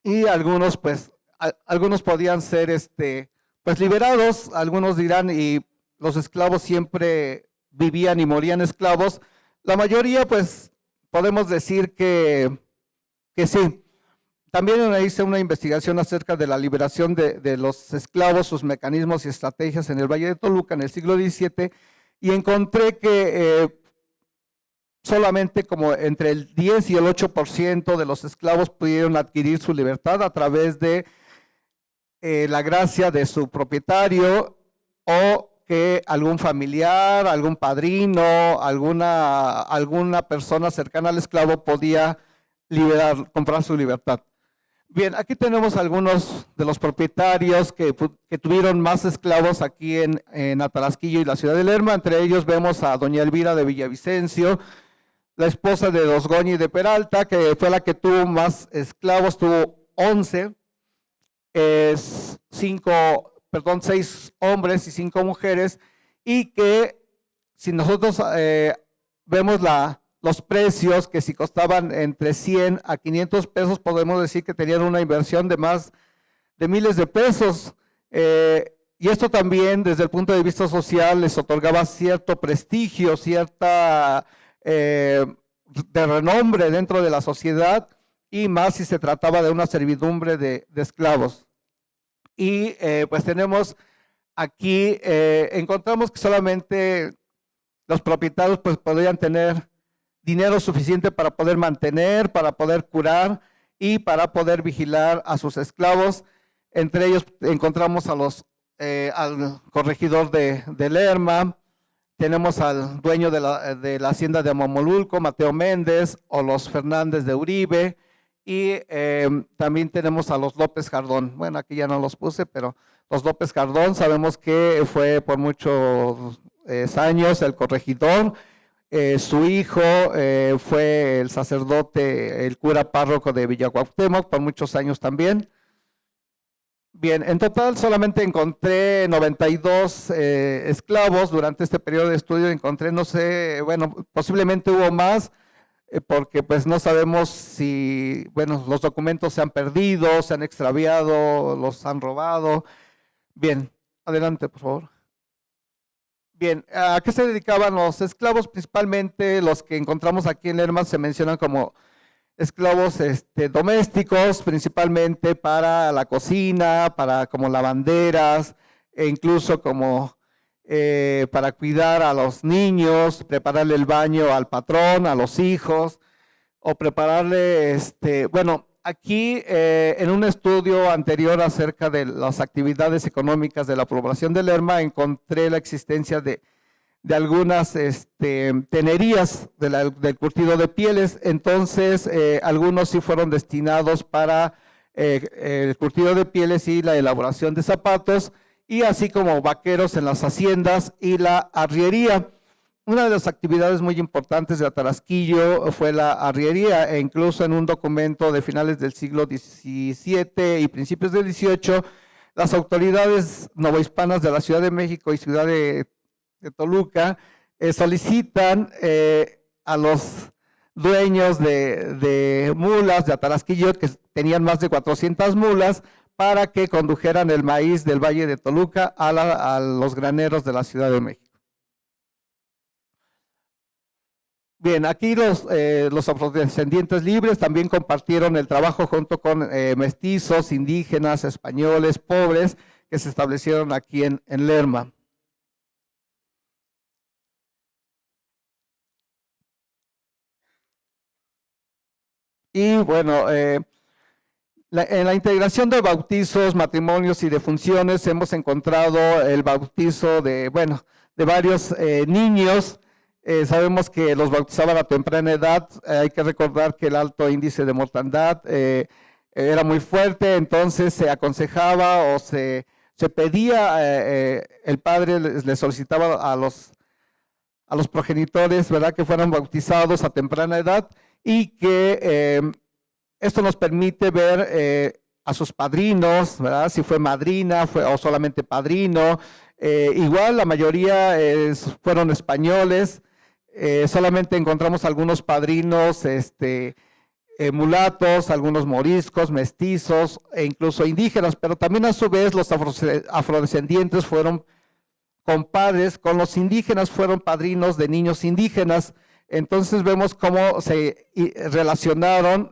Speaker 6: Y algunos, pues, algunos podían ser, pues, liberados. Algunos dirán, y los esclavos siempre vivían y morían esclavos. La mayoría, pues, podemos decir que sí. También hice una investigación acerca de la liberación de los esclavos, sus mecanismos y estrategias en el Valle de Toluca en el siglo XVII, y encontré que solamente como entre el 10 y el 8% de los esclavos pudieron adquirir su libertad a través de la gracia de su propietario, o que algún familiar, algún padrino, alguna persona cercana al esclavo podía comprar su libertad. Bien, aquí tenemos algunos de los propietarios que tuvieron más esclavos aquí en Atarasquillo y la ciudad de Lerma. Entre ellos vemos a doña Elvira de Villavicencio, la esposa de Dosgoñi de Peralta, que fue la que tuvo más esclavos, tuvo 11, 6 hombres y 5 mujeres, y que si nosotros vemos los precios, que si costaban entre 100 a 500 pesos, podemos decir que tenían una inversión de más de miles de pesos. Y esto también, desde el punto de vista social, les otorgaba cierto prestigio, cierta de renombre dentro de la sociedad, y más si se trataba de una servidumbre de esclavos. Y pues tenemos aquí, encontramos que solamente los propietarios pues podrían tener dinero suficiente para poder mantener, para poder curar y para poder vigilar a sus esclavos. Entre ellos encontramos al corregidor de Lerma, tenemos al dueño de la hacienda de Amomolulco, Mateo Méndez, o los Fernández de Uribe, y también tenemos a los López Jardón. Bueno, aquí ya no los puse, pero los López Jardón sabemos que fue por muchos años el corregidor. Su hijo fue el sacerdote, el cura párroco de Villa Cuauhtémoc por muchos años también. Bien, en total solamente encontré 92 esclavos durante este periodo de estudio. Encontré, no sé, bueno, posiblemente hubo más, porque pues no sabemos si, bueno, los documentos se han perdido, se han extraviado, los han robado. Bien, adelante, por favor. Bien, ¿a qué se dedicaban los esclavos? Principalmente los que encontramos aquí en Lerma se mencionan como esclavos domésticos, principalmente para la cocina, para como lavanderas, e incluso como para cuidar a los niños, prepararle el baño al patrón, a los hijos, o prepararle, bueno, aquí en un estudio anterior acerca de las actividades económicas de la población de Lerma, encontré la existencia de algunas tenerías del curtido de pieles. Entonces, algunos sí fueron destinados para el curtido de pieles y la elaboración de zapatos, y así como vaqueros en las haciendas y la arriería. Una de las actividades muy importantes de Atarasquillo fue la arriería, e incluso en un documento de finales del siglo XVII y principios del XVIII, las autoridades novohispanas de la Ciudad de México y Ciudad de Toluca solicitan a los dueños de mulas de Atarasquillo, que tenían más de 400 mulas, para que condujeran el maíz del Valle de Toluca a los graneros de la Ciudad de México. Bien, aquí los afrodescendientes libres también compartieron el trabajo junto con mestizos, indígenas, españoles, pobres, que se establecieron aquí en Lerma. Y bueno, en la integración de bautizos, matrimonios y defunciones hemos encontrado el bautizo de varios niños. Sabemos que los bautizaban a temprana edad. Hay que recordar que el alto índice de mortandad era muy fuerte, entonces se aconsejaba o se pedía, el padre le solicitaba a los progenitores, ¿verdad?, que fueran bautizados a temprana edad, y que esto nos permite ver a sus padrinos, ¿verdad?, si fue madrina o solamente padrino. Igual la mayoría fueron españoles. Solamente encontramos algunos padrinos mulatos, algunos moriscos, mestizos e incluso indígenas, pero también a su vez los afrodescendientes fueron compadres con los indígenas, fueron padrinos de niños indígenas. Entonces vemos cómo se relacionaron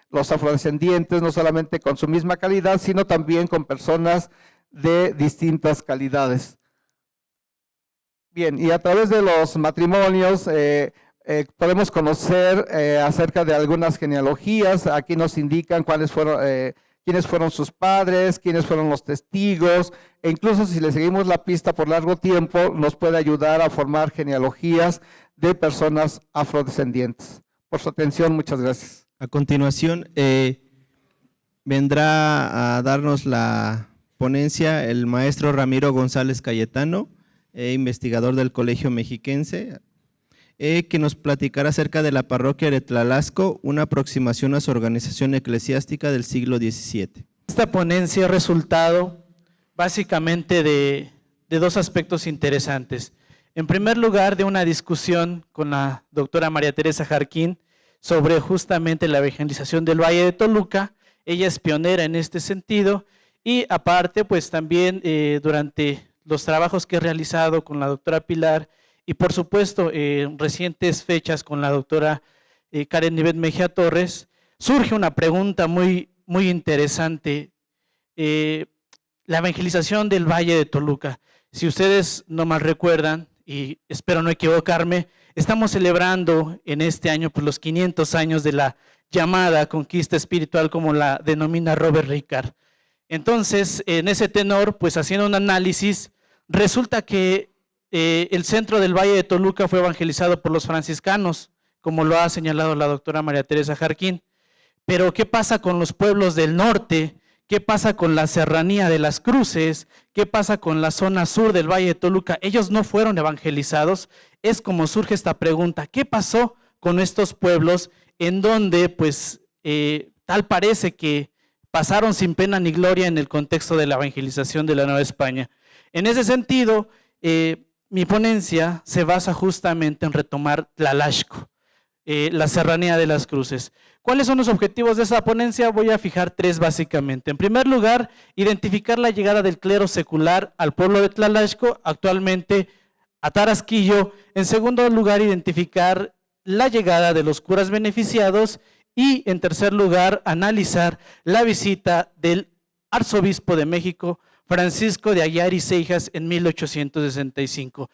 Speaker 6: los afrodescendientes no solamente con su misma calidad, sino también con personas de distintas calidades. Bien, y a través de los matrimonios podemos conocer acerca de algunas genealogías. Aquí nos indican quiénes fueron sus padres, quiénes fueron los testigos, e incluso si le seguimos la pista por largo tiempo, nos puede ayudar a formar genealogías de personas afrodescendientes. Por su atención, muchas gracias.
Speaker 3: A continuación, vendrá a darnos la ponencia el maestro Ramiro González Cayetano, investigador del Colegio Mexiquense, que nos platicará acerca de la parroquia de Tlalasco, una aproximación a su organización eclesiástica del siglo XVII.
Speaker 7: Esta ponencia es resultado básicamente de dos aspectos interesantes. En primer lugar, de una discusión con la doctora María Teresa Jarquín sobre justamente la evangelización del Valle de Toluca. Ella es pionera en este sentido y aparte, pues también durante los trabajos que he realizado con la doctora Pilar y por supuesto en recientes fechas con la doctora Karen Nivet Mejía Torres, surge una pregunta muy interesante. La evangelización del Valle de Toluca. Si ustedes no mal recuerdan, y espero no equivocarme, estamos celebrando en este año pues, los 500 años de la llamada conquista espiritual, como la denomina Robert Ricard. Entonces, en ese tenor, pues haciendo un análisis, resulta que el centro del Valle de Toluca fue evangelizado por los franciscanos, como lo ha señalado la doctora María Teresa Jarquín. Pero, ¿qué pasa con los pueblos del norte? ¿Qué pasa con la serranía de las Cruces? ¿Qué pasa con la zona sur del Valle de Toluca? Ellos no fueron evangelizados. Es como surge esta pregunta. ¿Qué pasó con estos pueblos en donde, pues, tal parece que pasaron sin pena ni gloria en el contexto de la evangelización de la Nueva España? En ese sentido, mi ponencia se basa justamente en retomar Tlalasco, la serranía de las Cruces. ¿Cuáles son los objetivos de esa ponencia? Voy a fijar tres básicamente. En primer lugar, identificar la llegada del clero secular al pueblo de Tlalasco, actualmente a Tarasquillo. En segundo lugar, identificar la llegada de los curas beneficiados. Y en tercer lugar, analizar la visita del arzobispo de México, Francisco de Aguiar y Seijas, en 1865.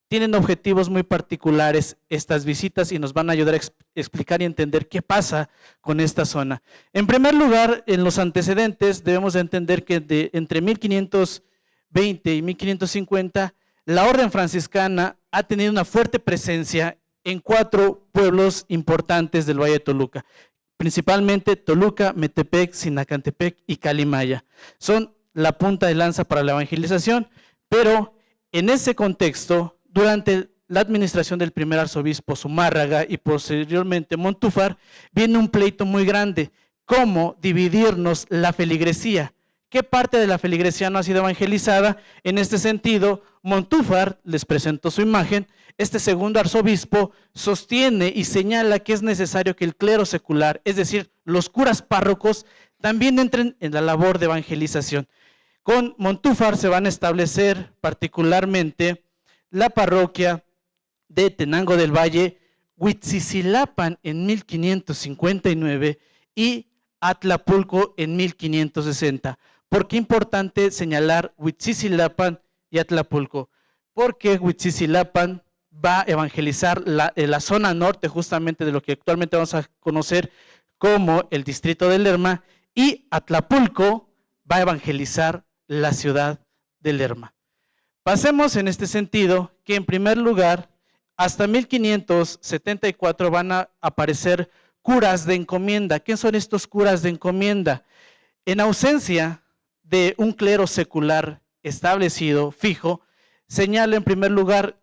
Speaker 7: Tienen objetivos muy particulares estas visitas y nos van a ayudar a explicar y entender qué pasa con esta zona. En primer lugar, en los antecedentes debemos de entender que entre 1520 y 1550, la orden franciscana ha tenido una fuerte presencia en 4 pueblos importantes del Valle de Toluca, principalmente Toluca, Metepec, Sinacantepec y Calimaya. Son la punta de lanza para la evangelización, pero en ese contexto, durante la administración del primer arzobispo Zumárraga y posteriormente Montúfar, viene un pleito muy grande. ¿Cómo dividirnos la feligresía? ¿Qué parte de la feligresía no ha sido evangelizada? En este sentido, Montúfar les presentó su imagen. Este segundo arzobispo sostiene y señala que es necesario que el clero secular, es decir, los curas párrocos, también entren en la labor de evangelización. Con Montúfar se van a establecer particularmente la parroquia de Tenango del Valle, Huitzicilapan en 1559 y Atlapulco en 1560. ¿Por qué es importante señalar Huitzicilapan y Atlapulco? Porque Huitzicilapan va a evangelizar la zona norte justamente de lo que actualmente vamos a conocer como el distrito de Lerma, y Atlapulco va a evangelizar la ciudad de Lerma. Pasemos en este sentido que en primer lugar, hasta 1574 van a aparecer curas de encomienda. ¿Qué son estos curas de encomienda? En ausencia de un clero secular establecido, fijo, señala en primer lugar,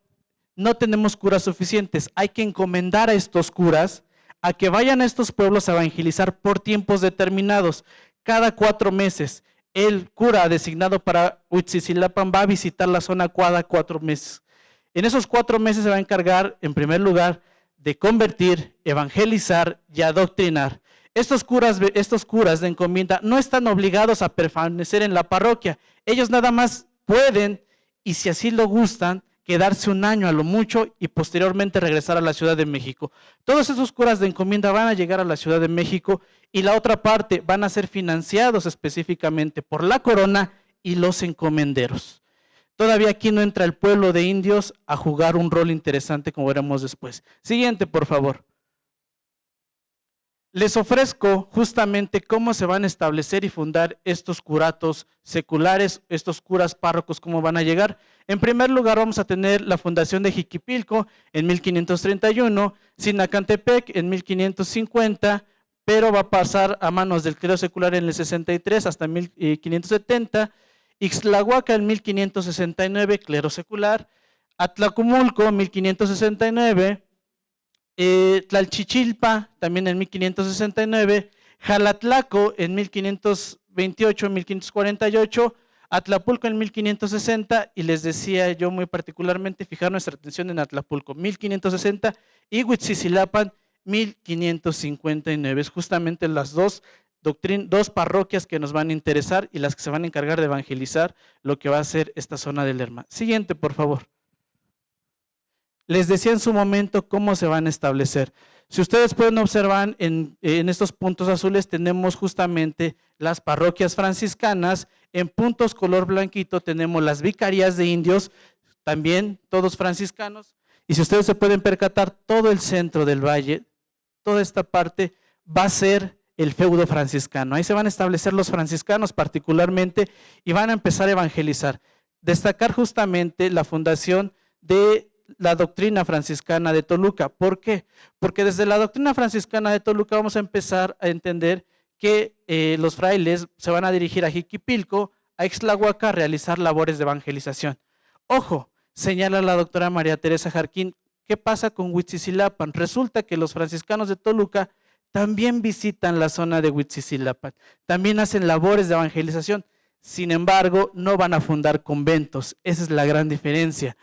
Speaker 7: no tenemos curas suficientes, hay que encomendar a estos curas a que vayan a estos pueblos a evangelizar por tiempos determinados, cada 4 meses. El cura designado para Huitzicilapan va a visitar la zona cada 4 meses. En esos 4 meses se va a encargar, en primer lugar, de convertir, evangelizar y adoctrinar. Estos curas de encomienda no están obligados a permanecer en la parroquia. Ellos nada más pueden, y si así lo gustan, quedarse 1 año a lo mucho y posteriormente regresar a la Ciudad de México. Todos esos curas de encomienda van a llegar a la Ciudad de México y la otra parte van a ser financiados específicamente por la corona y los encomenderos. Todavía aquí no entra el pueblo de indios a jugar un rol interesante, como veremos después. Siguiente, por favor. Les ofrezco justamente cómo se van a establecer y fundar estos curatos seculares, estos curas párrocos, cómo van a llegar. En primer lugar vamos a tener la fundación de Jiquipilco en 1531, Sinacantepec en 1550, pero va a pasar a manos del clero secular en el 63 hasta 1570, Ixtlahuaca en 1569, clero secular, Atlacomulco en 1569, Tlalchichilpa también en 1569, Jalatlaco en 1528, 1548, Atlapulco en 1560, y les decía yo muy particularmente fijar nuestra atención en Atlapulco, 1560, y Huitzicilapan, 1559. Es justamente las dos parroquias que nos van a interesar y las que se van a encargar de evangelizar lo que va a ser esta zona de Lerma. Siguiente, por favor. Les decía en su momento cómo se van a establecer. Si ustedes pueden observar en estos puntos azules tenemos justamente las parroquias franciscanas, en puntos color blanquito tenemos las vicarías de indios, también todos franciscanos, y si ustedes se pueden percatar, todo el centro del valle, toda esta parte va a ser el feudo franciscano. Ahí se van a establecer los franciscanos particularmente y van a empezar a evangelizar. Destacar justamente la fundación de la doctrina franciscana de Toluca. ¿Por qué? Porque desde la doctrina franciscana de Toluca vamos a empezar a entender que los frailes se van a dirigir a Jiquipilco, a Ixtlahuaca, a realizar labores de evangelización. Ojo, señala la doctora María Teresa Jarquín, ¿qué pasa con Huitzicilapan? Resulta que los franciscanos de Toluca también visitan la zona de Huitzicilapan, también hacen labores de evangelización, sin embargo, no van a fundar conventos. Esa es la gran diferencia.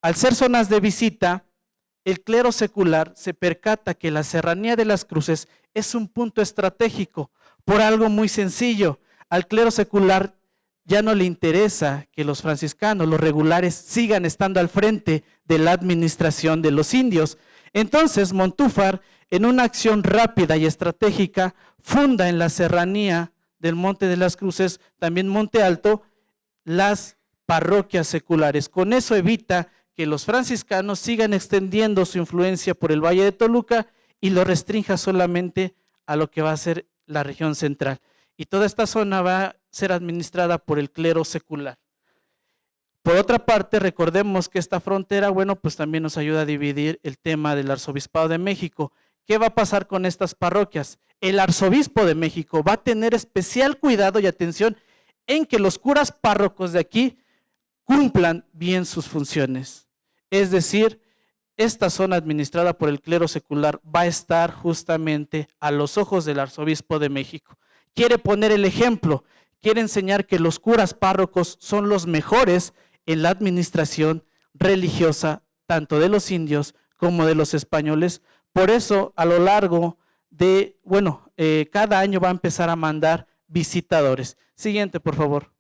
Speaker 7: Al ser zonas de visita, el clero secular se percata que la Serranía de las Cruces es un punto estratégico por algo muy sencillo. Al clero secular ya no le interesa que los franciscanos, los regulares, sigan estando al frente de la administración de los indios. Entonces Montúfar, en una acción rápida y estratégica, funda en la Serranía del Monte de las Cruces, también Monte Alto, las parroquias seculares. Con eso evita que los franciscanos sigan extendiendo su influencia por el Valle de Toluca y lo restrinja solamente a lo que va a ser la región central. Y toda esta zona va a ser administrada por el clero secular. Por otra parte, recordemos que esta frontera, bueno, pues también nos ayuda a dividir el tema del Arzobispado de México. ¿Qué va a pasar con estas parroquias? El Arzobispo de México va a tener especial cuidado y atención en que los curas párrocos de aquí cumplan bien sus funciones. Es decir, esta zona administrada por el clero secular va a estar justamente a los ojos del Arzobispo de México. Quiere poner el ejemplo, quiere enseñar que los curas párrocos son los mejores en la administración religiosa, tanto de los indios como de los españoles. Por eso, a lo largo de, cada año va a empezar a mandar visitadores. Siguiente, por favor.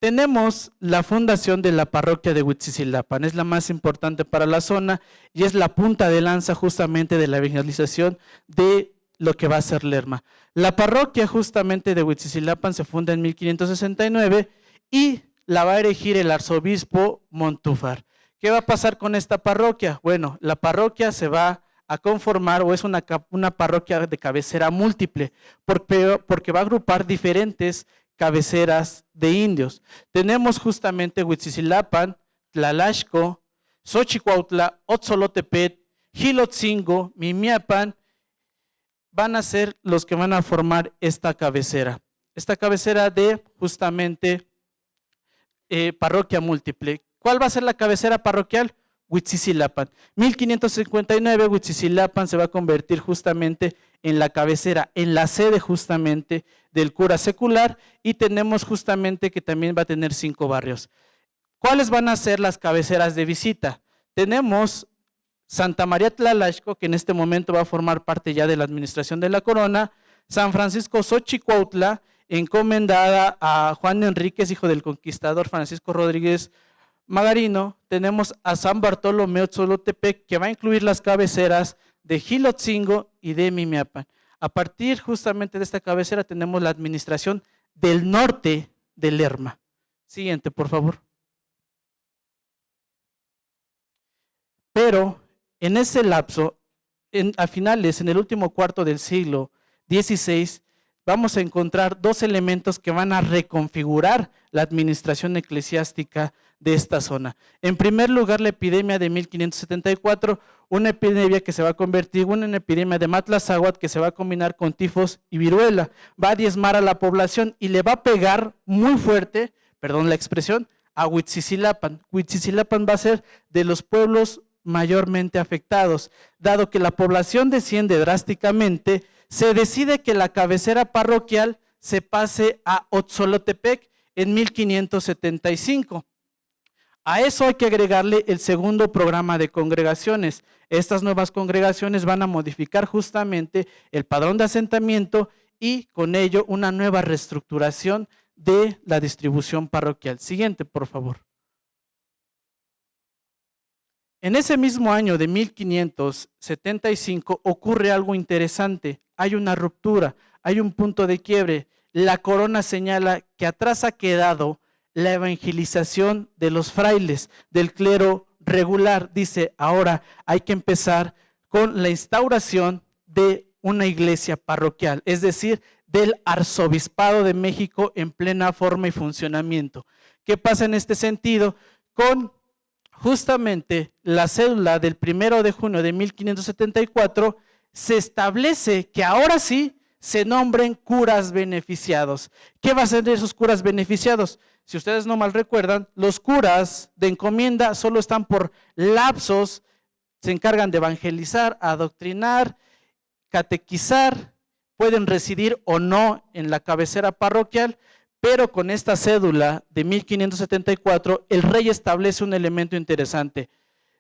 Speaker 7: Tenemos la fundación de la parroquia de Huitzicilapan, es la más importante para la zona y es la punta de lanza justamente de la evangelización de lo que va a ser Lerma. La parroquia justamente de Huitzicilapan se funda en 1569 y la va a erigir el arzobispo Montúfar. ¿Qué va a pasar con esta parroquia? Bueno, la parroquia se va a conformar o es una parroquia de cabecera múltiple porque va a agrupar diferentes cabeceras de indios. Tenemos justamente Huitzicilapan, Tlalashco, Xochicuautla, Otzolotepet, Jilotzingo, Mimiapan, van a ser los que van a formar esta cabecera de justamente parroquia múltiple. ¿Cuál va a ser la cabecera parroquial? Huitzicilapan. 1559 Huitzicilapan se va a convertir justamente en la cabecera, en la sede justamente del cura secular y tenemos justamente que también va a tener 5 barrios. ¿Cuáles van a ser las cabeceras de visita? Tenemos Santa María Tlalashco, que en este momento va a formar parte ya de la administración de la corona, San Francisco Xochicuautla, encomendada a Juan Enríquez, hijo del conquistador Francisco Rodríguez Magarino. Tenemos a San Bartolomé Otzolotepec, que va a incluir las cabeceras de Jilotzingo y de Mimiapan. A partir justamente de esta cabecera tenemos la administración del norte de Lerma. Siguiente, por favor. Pero en ese lapso, a finales, en el último cuarto del siglo XVI, vamos a encontrar 2 elementos que van a reconfigurar la administración eclesiástica de esta zona. En primer lugar, la epidemia de 1574, una epidemia que se va a convertir en una epidemia de Matlazáhuatl que se va a combinar con tifos y viruela. Va a diezmar a la población y le va a pegar muy fuerte, perdón la expresión, a Huitzicilapan. Huitzicilapan va a ser de los pueblos mayormente afectados. Dado que la población desciende drásticamente, se decide que la cabecera parroquial se pase a Otzolotepec en 1575. A eso hay que agregarle el segundo programa de congregaciones. Estas nuevas congregaciones van a modificar justamente el padrón de asentamiento y con ello una nueva reestructuración de la distribución parroquial. Siguiente, por favor. En ese mismo año de 1575 ocurre algo interesante. Hay una ruptura, hay un punto de quiebre. La corona señala que atrás ha quedado la evangelización de los frailes, del clero regular. Dice, ahora hay que empezar con la instauración de una iglesia parroquial, es decir, del arzobispado de México en plena forma y funcionamiento. ¿Qué pasa en este sentido? Con justamente la cédula del 1 de junio de 1574 se establece que ahora sí se nombren curas beneficiados. ¿Qué va a ser de esos curas beneficiados? Si ustedes no mal recuerdan, los curas de encomienda solo están por lapsos, se encargan de evangelizar, adoctrinar, catequizar, pueden residir o no en la cabecera parroquial, pero con esta cédula de 1574 el rey establece un elemento interesante.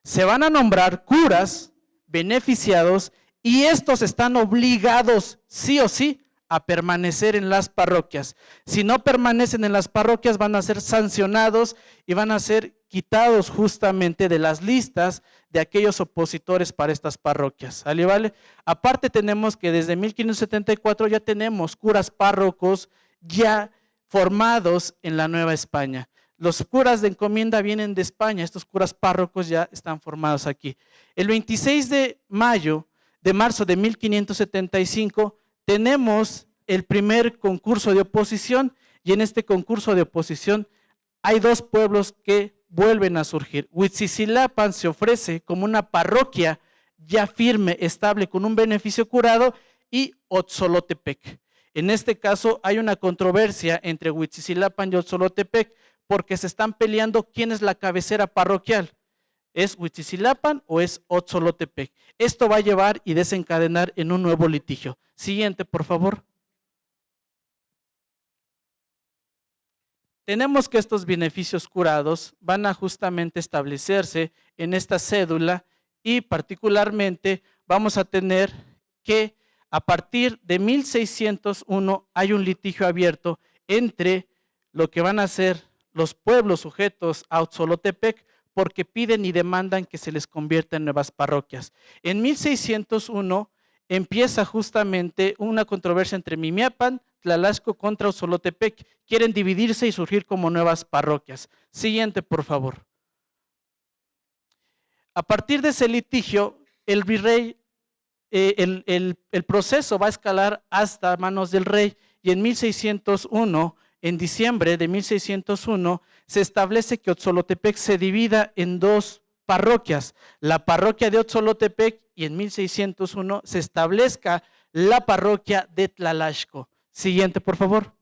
Speaker 7: Se van a nombrar curas beneficiados y estos están obligados sí o sí a permanecer en las parroquias. Si no permanecen en las parroquias van a ser sancionados y van a ser quitados justamente de las listas de aquellos opositores para estas parroquias. ¿Vale? ¿Vale? Aparte tenemos que desde 1574 ya tenemos curas párrocos ya formados en la Nueva España. Los curas de encomienda vienen de España, estos curas párrocos ya están formados aquí. El 26 de marzo de 1575 tenemos el primer concurso de oposición y en este concurso de oposición hay 2 pueblos que vuelven a surgir. Huitzicilapan se ofrece como una parroquia ya firme, estable, con un beneficio curado y Otzolotepec. En este caso hay una controversia entre Huitzicilapan y Otzolotepec porque se están peleando quién es la cabecera parroquial. ¿Es Huitzicilapan o es Otzolotepec? Esto va a llevar y desencadenar en un nuevo litigio. Siguiente, por favor. Tenemos que estos beneficios curados van a justamente establecerse en esta cédula y particularmente vamos a tener que a partir de 1601 hay un litigio abierto entre lo que van a ser los pueblos sujetos a Otzolotepec porque piden y demandan que se les convierta en nuevas parroquias. En 1601 empieza justamente una controversia entre Mimiapan, Tlalasco contra Otzolotepec. Quieren dividirse y surgir como nuevas parroquias. Siguiente, por favor. A partir de ese litigio, el virrey, el proceso va a escalar hasta manos del rey y en 1601, en diciembre de 1601, se establece que Otzolotepec se divida en dos parroquias, la parroquia de Otzolotepec y en 1601 se establezca la parroquia de Tlalasco. Siguiente, por favor.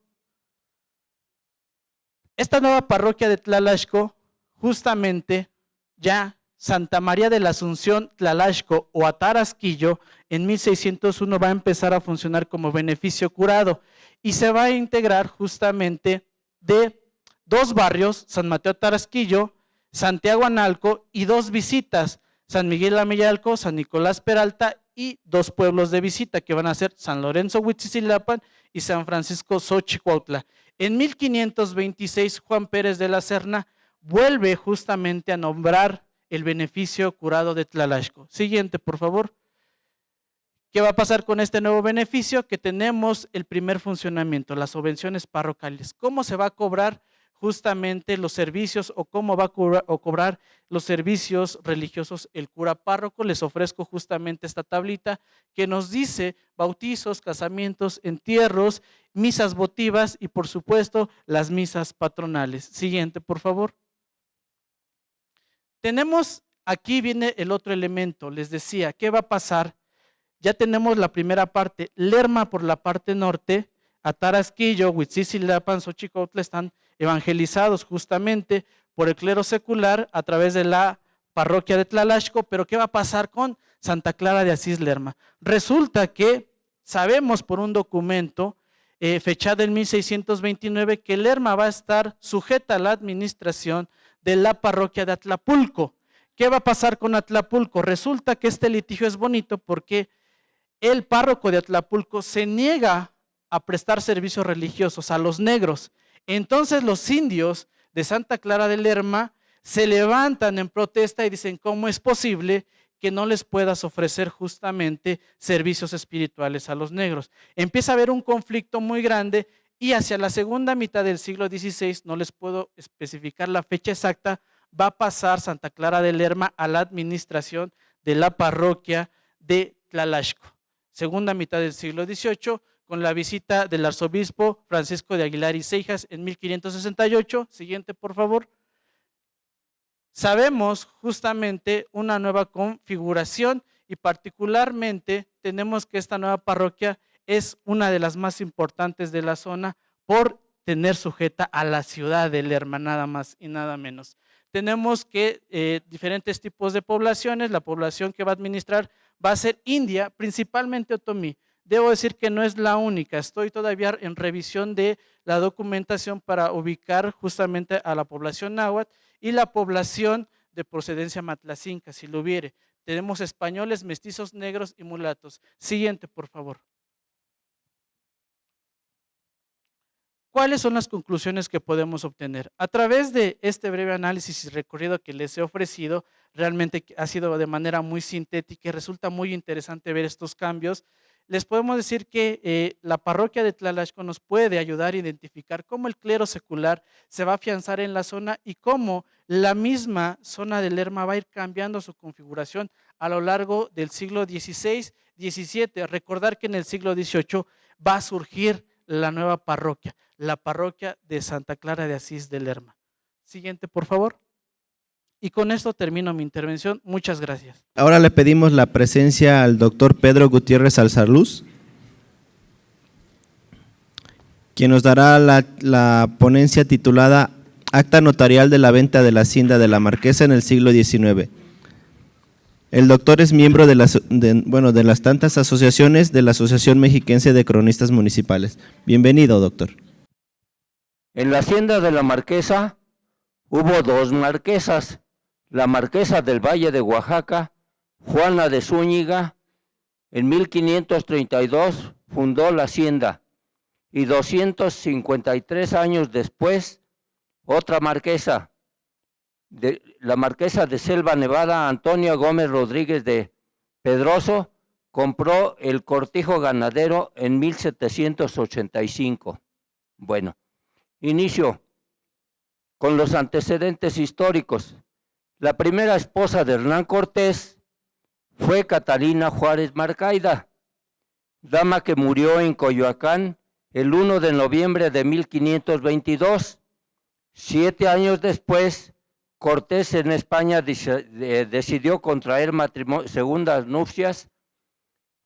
Speaker 7: Esta nueva parroquia de Tlalasco, justamente ya Santa María de la Asunción, Tlalasco o Atarasquillo, en 1601 va a empezar a funcionar como beneficio curado y se va a integrar justamente de dos barrios, San Mateo Atarasquillo, Santiago Analco y dos visitas, San Miguel Ameyalco, San Nicolás Peralta y dos pueblos de visita que van a ser San Lorenzo Huitzililapan y San Francisco Xochicuautla. En 1526 Juan Pérez de la Serna vuelve justamente a nombrar el beneficio curado de Tlalasco. Siguiente, por favor. ¿Qué va a pasar con este nuevo beneficio? Que tenemos el primer funcionamiento, las subvenciones parroquiales. ¿Cómo se va a cobrar justamente los servicios o cómo va a cobrar los servicios religiosos el cura párroco? Les ofrezco justamente esta tablita que nos dice bautizos, casamientos, entierros, misas votivas y por supuesto las misas patronales. Siguiente, por favor. Tenemos, aquí viene el otro elemento, les decía, ¿qué va a pasar? Ya tenemos la primera parte, Lerma por la parte norte, Atarasquillo, Huitzililapan, Xochicuautla están evangelizados justamente por el clero secular a través de la parroquia de Tlalasco, pero ¿qué va a pasar con Santa Clara de Asís Lerma? Resulta que sabemos por un documento fechado en 1629 que Lerma va a estar sujeta a la administración de la parroquia de Atlapulco. ¿Qué va a pasar con Atlapulco? Resulta que este litigio es bonito porque el párroco de Atlapulco se niega a prestar servicios religiosos a los negros. Entonces los indios de Santa Clara de Lerma se levantan en protesta y dicen, ¿cómo es posible que no les puedas ofrecer justamente servicios espirituales a los negros? Empieza a haber un conflicto muy grande y hacia la segunda mitad del siglo XVI, no les puedo especificar la fecha exacta, va a pasar Santa Clara de Lerma a la administración de la parroquia de Tlalasco. Segunda mitad del siglo XVIII, con la visita del arzobispo Francisco de Aguilar y Seijas en 1568. Siguiente, por favor. Sabemos justamente una nueva configuración y particularmente tenemos que esta nueva parroquia es una de las más importantes de la zona por tener sujeta a la ciudad de Lerma, nada más y nada menos. Tenemos que diferentes tipos de poblaciones, la población que va a administrar va a ser india, principalmente otomí. Debo decir que no es la única, estoy todavía en revisión de la documentación para ubicar justamente a la población náhuatl y la población de procedencia matlacinca, si lo hubiere. Tenemos españoles, mestizos, negros y mulatos. Siguiente, por favor. ¿Cuáles son las conclusiones que podemos obtener? A través de este breve análisis y recorrido que les he ofrecido, realmente ha sido de manera muy sintética y resulta muy interesante ver estos cambios. Les podemos decir que la parroquia de Tlalasco nos puede ayudar a identificar cómo el clero secular se va a afianzar en la zona y cómo la misma zona de Lerma va a ir cambiando su configuración a lo largo del siglo XVI, XVII. Recordar que en el siglo XVIII va a surgir la nueva parroquia, la parroquia de Santa Clara de Asís de Lerma. Siguiente, por favor. Y con esto termino mi intervención. Muchas gracias.
Speaker 3: Ahora le pedimos la presencia al doctor Pedro Gutiérrez Alzarluz, quien nos dará la ponencia titulada Acta notarial de la venta de la hacienda de la Marquesa en el siglo XIX. El doctor es miembro de las tantas asociaciones de la Asociación Mexiquense de Cronistas Municipales. Bienvenido, doctor.
Speaker 8: En la hacienda de la Marquesa hubo dos marquesas, la marquesa del Valle de Oaxaca, Juana de Zúñiga, en 1532 fundó la hacienda y 253 años después Otra marquesa, la marquesa de Selva Nevada, Antonia Gómez Rodríguez de Pedroso, compró el cortijo ganadero en 1785. Bueno, inicio con los antecedentes históricos. La primera esposa de Hernán Cortés fue Catalina Juárez Marcaida, dama que murió en Coyoacán el 1 de noviembre de 1522. 7 años después, Cortés en España decidió contraer segundas nupcias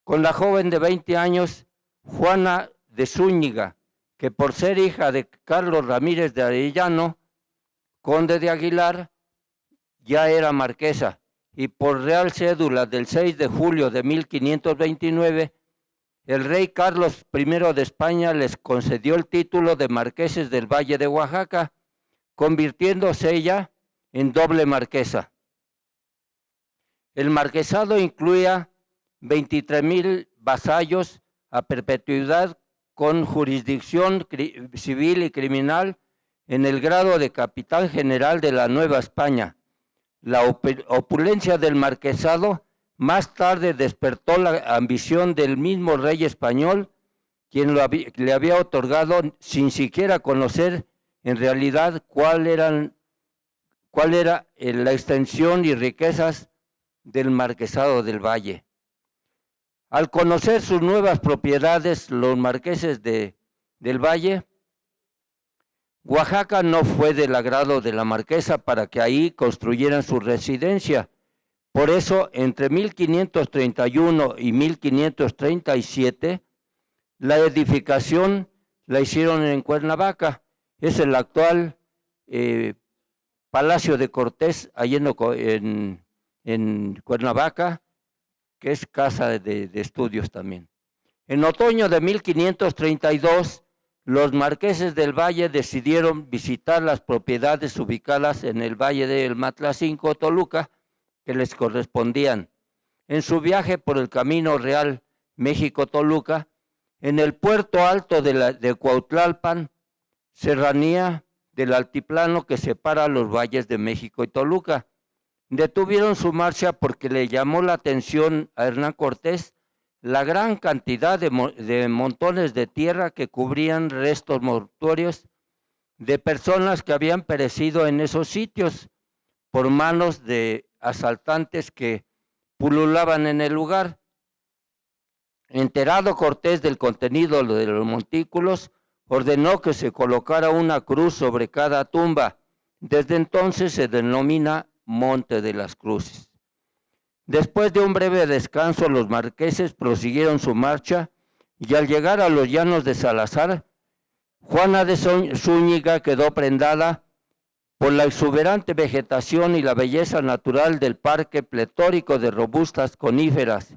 Speaker 8: con la joven de 20 años, Juana de Zúñiga, que por ser hija de Carlos Ramírez de Arellano, conde de Aguilar, ya era marquesa, y por real cédula del 6 de julio de 1529, el rey Carlos I de España les concedió el título de marqueses del Valle de Oaxaca, convirtiéndose ella en doble marquesa. El marquesado incluía 23,000 vasallos a perpetuidad con jurisdicción civil y criminal en el grado de capitán general de la Nueva España. La opulencia del marquesado más tarde despertó la ambición del mismo rey español, quien le había otorgado sin siquiera conocer en realidad cuál era la extensión y riquezas del marquesado del Valle. Al conocer sus nuevas propiedades, los marqueses del Valle, Oaxaca no fue del agrado de la marquesa para que ahí construyeran su residencia. Por eso, entre 1531 y 1537, la edificación la hicieron en Cuernavaca. Es el actual Palacio de Cortés, ahí en Cuernavaca, que es casa de estudios también. En otoño de 1532, los marqueses del Valle decidieron visitar las propiedades ubicadas en el Valle del Matlacinco, Toluca, que les correspondían. En su viaje por el Camino Real México-Toluca, en el puerto alto de Cuautlalpan, serranía del altiplano que separa los valles de México y Toluca, detuvieron su marcha porque le llamó la atención a Hernán Cortés la gran cantidad de montones de tierra que cubrían restos mortuorios de personas que habían perecido en esos sitios por manos de asaltantes que pululaban en el lugar. Enterado Cortés del contenido de los montículos, ordenó que se colocara una cruz sobre cada tumba. Desde entonces se denomina Monte de las Cruces. Después de un breve descanso, los marqueses prosiguieron su marcha y al llegar a los llanos de Salazar, Juana de Zúñiga quedó prendada por la exuberante vegetación y la belleza natural del parque pletórico de robustas coníferas,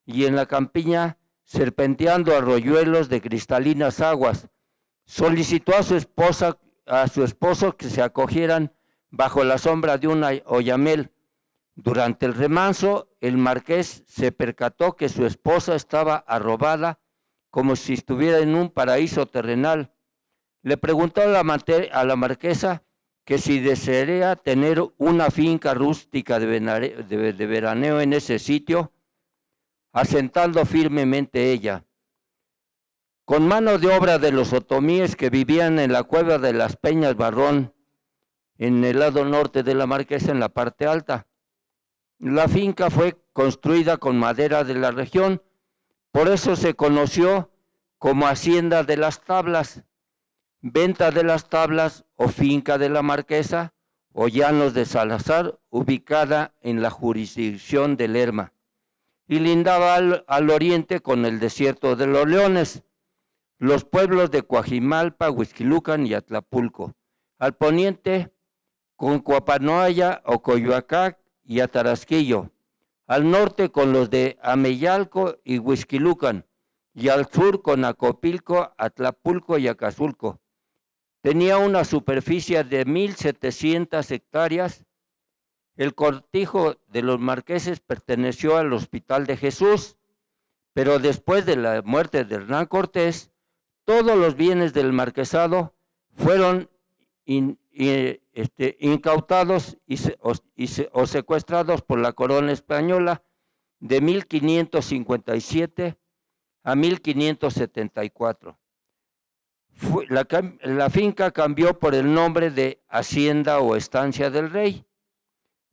Speaker 8: y en la campiña, serpenteando arroyuelos de cristalinas aguas, solicitó a su esposo que se acogieran bajo la sombra de un oyamel. Durante el remanso, el marqués se percató que su esposa estaba arrobada como si estuviera en un paraíso terrenal. Le preguntó a la marquesa que si desearía tener una finca rústica de veraneo en ese sitio, asentando firmemente ella. Con mano de obra de los otomíes que vivían en la cueva de las Peñas Barrón, en el lado norte de la marquesa, en la parte alta. La finca fue construida con madera de la región, por eso se conoció como Hacienda de las Tablas, Venta de las Tablas o Finca de la Marquesa o Llanos de Salazar, ubicada en la jurisdicción de Lerma, y lindaba al oriente con el desierto de los Leones, los pueblos de Coajimalpa, Huixquilucan y Atlapulco, al poniente con Coapanoaya o Coyoacán y Atarasquillo, al norte con los de Ameyalco y Huixquilucan, y al sur con Acopilco, Atlapulco y Acazulco. Tenía una superficie de 1,700 hectáreas. El cortijo de los marqueses perteneció al Hospital de Jesús, pero después de la muerte de Hernán Cortés, todos los bienes del marquesado fueron incautados o secuestrados por la corona española de 1557 a 1574. La finca cambió por el nombre de Hacienda o Estancia del Rey.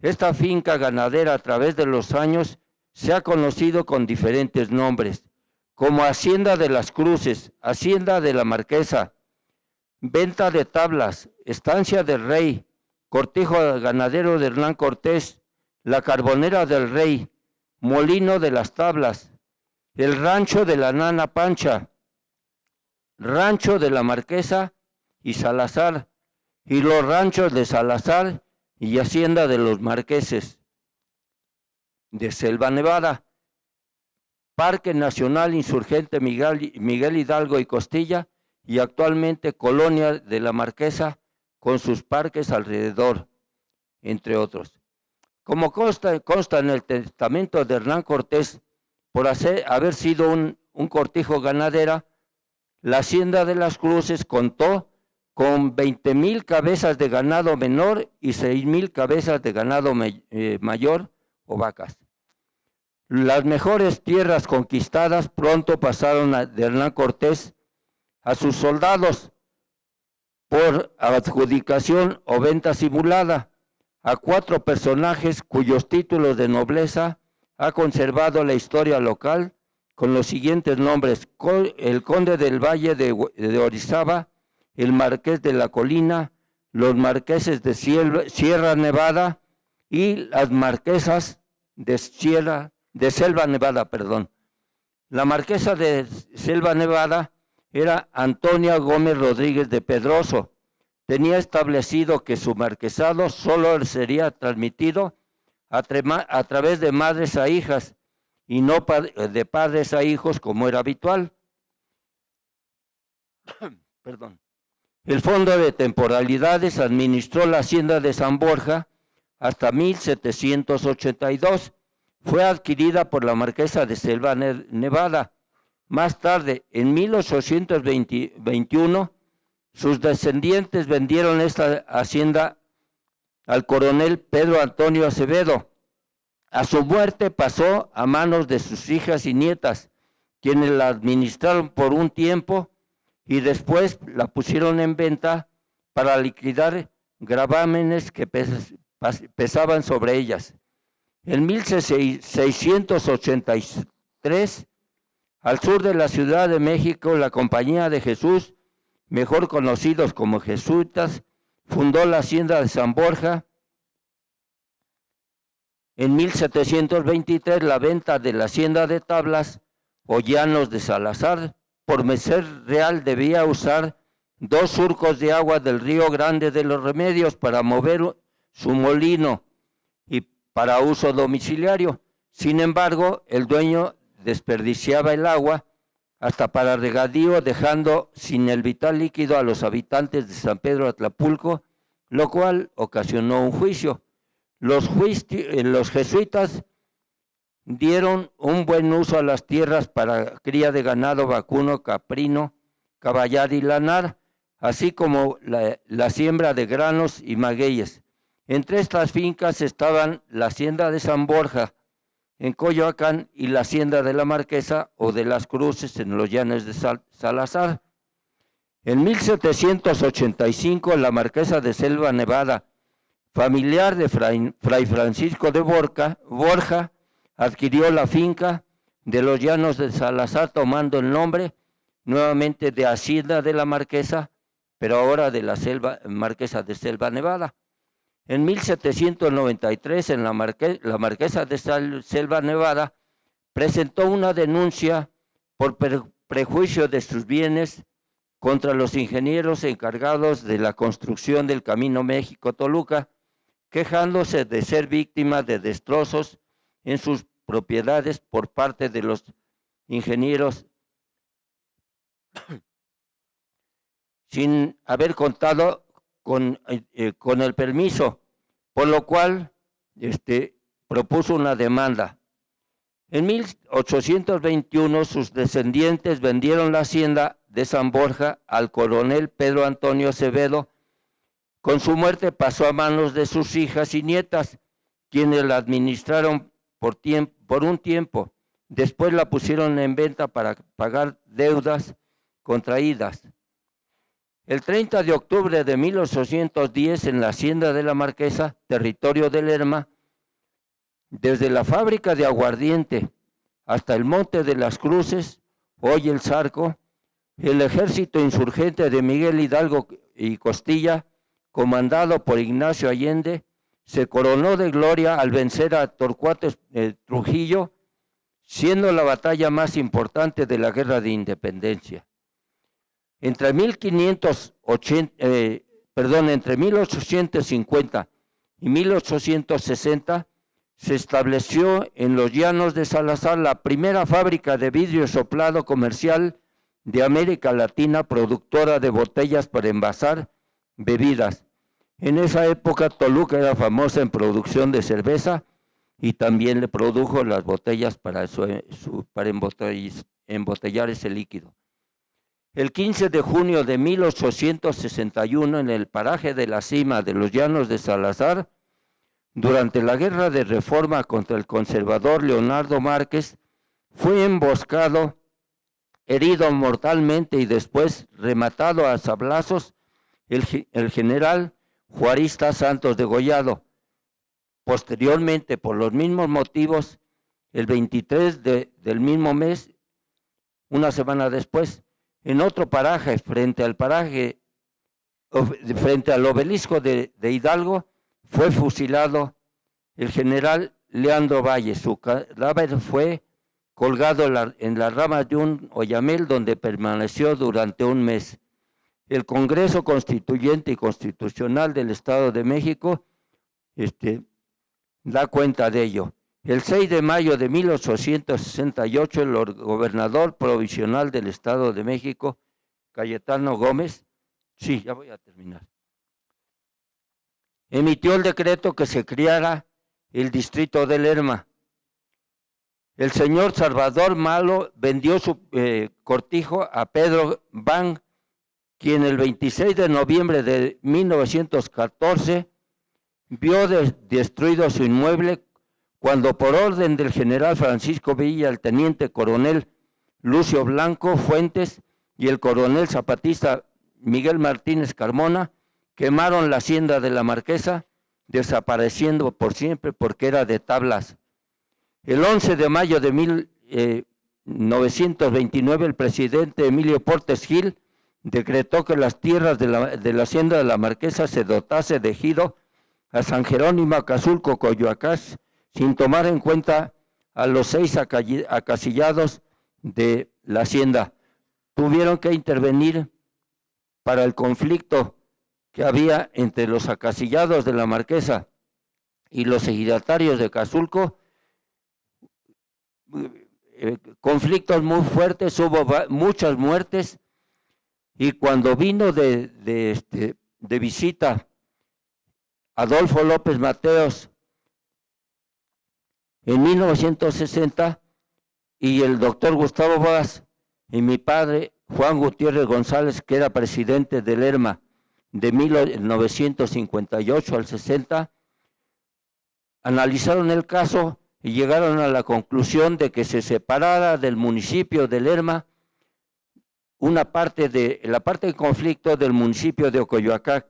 Speaker 8: Esta finca ganadera a través de los años se ha conocido con diferentes nombres, como Hacienda de las Cruces, Hacienda de la Marquesa, Venta de Tablas, Estancia del Rey, Cortijo ganadero de Hernán Cortés, La Carbonera del Rey, Molino de las Tablas, el Rancho de la Nana Pancha, Rancho de la Marquesa y Salazar, y los ranchos de Salazar y Hacienda de los Marqueses de Selva Nevada, Parque Nacional Insurgente Miguel Hidalgo y Costilla, y actualmente Colonia de la Marquesa con sus parques alrededor, entre otros. Como consta en el testamento de Hernán Cortés, por haber sido un cortijo ganadera, la Hacienda de las Cruces contó con 20,000 cabezas de ganado menor y 6,000 cabezas de ganado mayor o vacas. Las mejores tierras conquistadas pronto pasaron de Hernán Cortés a sus soldados por adjudicación o venta simulada a 4 personajes cuyos títulos de nobleza ha conservado la historia local con los siguientes nombres: el conde del Valle de Orizaba, el marqués de la Colina, los marqueses de Sierra Nevada y las marquesas de Selva Nevada, perdón. La marquesa de Selva Nevada era Antonia Gómez Rodríguez de Pedroso. Tenía establecido que su marquesado solo sería transmitido a través de madres a hijas y no de padres a hijos como era habitual. Perdón. El Fondo de Temporalidades administró la hacienda de San Borja hasta 1782. Fue adquirida por la marquesa de Selva Nevada. Más tarde, en 1821, sus descendientes vendieron esta hacienda al coronel Pedro Antonio Acevedo. A su muerte pasó a manos de sus hijas y nietas, quienes la administraron por un tiempo y después la pusieron en venta para liquidar gravámenes que pesaban sobre ellas. En 1683, al sur de la Ciudad de México, la Compañía de Jesús, mejor conocidos como jesuitas, fundó la hacienda de San Borja. En 1723, la venta de la hacienda de Tablas o Llanos de Salazar por merced real debía usar 2 surcos de agua del río Grande de los Remedios para mover su molino y para uso domiciliario. Sin embargo, el dueño desperdiciaba el agua hasta para regadío, dejando sin el vital líquido a los habitantes de San Pedro Atlapulco, lo cual ocasionó un juicio. Los jesuitas dieron un buen uso a las tierras para cría de ganado vacuno, caprino, caballar y lanar, así como la siembra de granos y magueyes. Entre estas fincas estaban la hacienda de San Borja, en Coyoacán, y la hacienda de la Marquesa o de las Cruces en los Llanos de Salazar. En 1785, la Marquesa de Selva Nevada, familiar de Fray Francisco de Borja, adquirió la finca de los Llanos de Salazar, tomando el nombre nuevamente de Hacienda de la Marquesa, pero ahora de la Marquesa de Selva Nevada. En 1793, la Marquesa de Selva Nevada presentó una denuncia por prejuicio de sus bienes contra los ingenieros encargados de la construcción del Camino México-Toluca, quejándose de ser víctima de destrozos en sus propiedades por parte de los ingenieros sin haber contado con el permiso, por lo cual propuso una demanda. En 1821, sus descendientes vendieron la hacienda de San Borja al coronel Pedro Antonio Acevedo Con su muerte pasó a manos de sus hijas y nietas, quienes la administraron por un tiempo. Después la pusieron en venta para pagar deudas contraídas. El 30 de octubre de 1810, en la hacienda de la Marquesa, territorio de Lerma, desde la fábrica de aguardiente hasta el Monte de las Cruces, hoy el Zarco, el ejército insurgente de Miguel Hidalgo y Costilla, comandado por Ignacio Allende, se coronó de gloria al vencer a Torcuato Trujillo, siendo la batalla más importante de la Guerra de Independencia. Entre 1850 y 1860 se estableció en los llanos de Salazar la primera fábrica de vidrio soplado comercial de América Latina, productora de botellas para envasar bebidas. En esa época Toluca era famosa en producción de cerveza y también le produjo las botellas para embotellar ese líquido. El 15 de junio de 1861, en el paraje de la Cima de los Llanos de Salazar, durante la Guerra de Reforma contra el conservador Leonardo Márquez, fue emboscado, herido mortalmente y después rematado a sablazos el general Juarista Santos Degollado. Posteriormente, por los mismos motivos, el 23 del mismo mes, una semana después, en otro paraje, frente al obelisco de Hidalgo, fue fusilado el general Leandro Valle. Su cadáver fue colgado en las ramas de un oyamel, donde permaneció durante un mes. El Congreso Constituyente y Constitucional del Estado de México da cuenta de ello. El 6 de mayo de 1868, el gobernador provisional del Estado de México, Cayetano Gómez, sí, ya voy a terminar, emitió el decreto que se creara el distrito de Lerma. El señor Salvador Malo vendió su cortijo a Pedro Van, quien el 26 de noviembre de 1914 vio destruido su inmueble cuando, por orden del general Francisco Villa, el teniente coronel Lucio Blanco Fuentes y el coronel zapatista Miguel Martínez Carmona, quemaron la hacienda de la Marquesa, desapareciendo por siempre porque era de tablas. El 11 de mayo de 1929, el presidente Emilio Portes Gil decretó que las tierras de la hacienda de la Marquesa se dotase de ejido a San Jerónimo, Acazulco, Coyoacán, sin tomar en cuenta a los 6 acasillados de la hacienda. Tuvieron que intervenir para el conflicto que había entre los acasillados de la Marquesa y los ejidatarios de Acazulco, conflictos muy fuertes, hubo muchas muertes, y cuando vino de visita Adolfo López Mateos en 1960 y el doctor Gustavo Vaz y mi padre Juan Gutiérrez González, que era presidente del Lerma de 1958 al 60, analizaron el caso y llegaron a la conclusión de que se separara del municipio de Lerma la parte de conflicto del municipio de Coyoacán.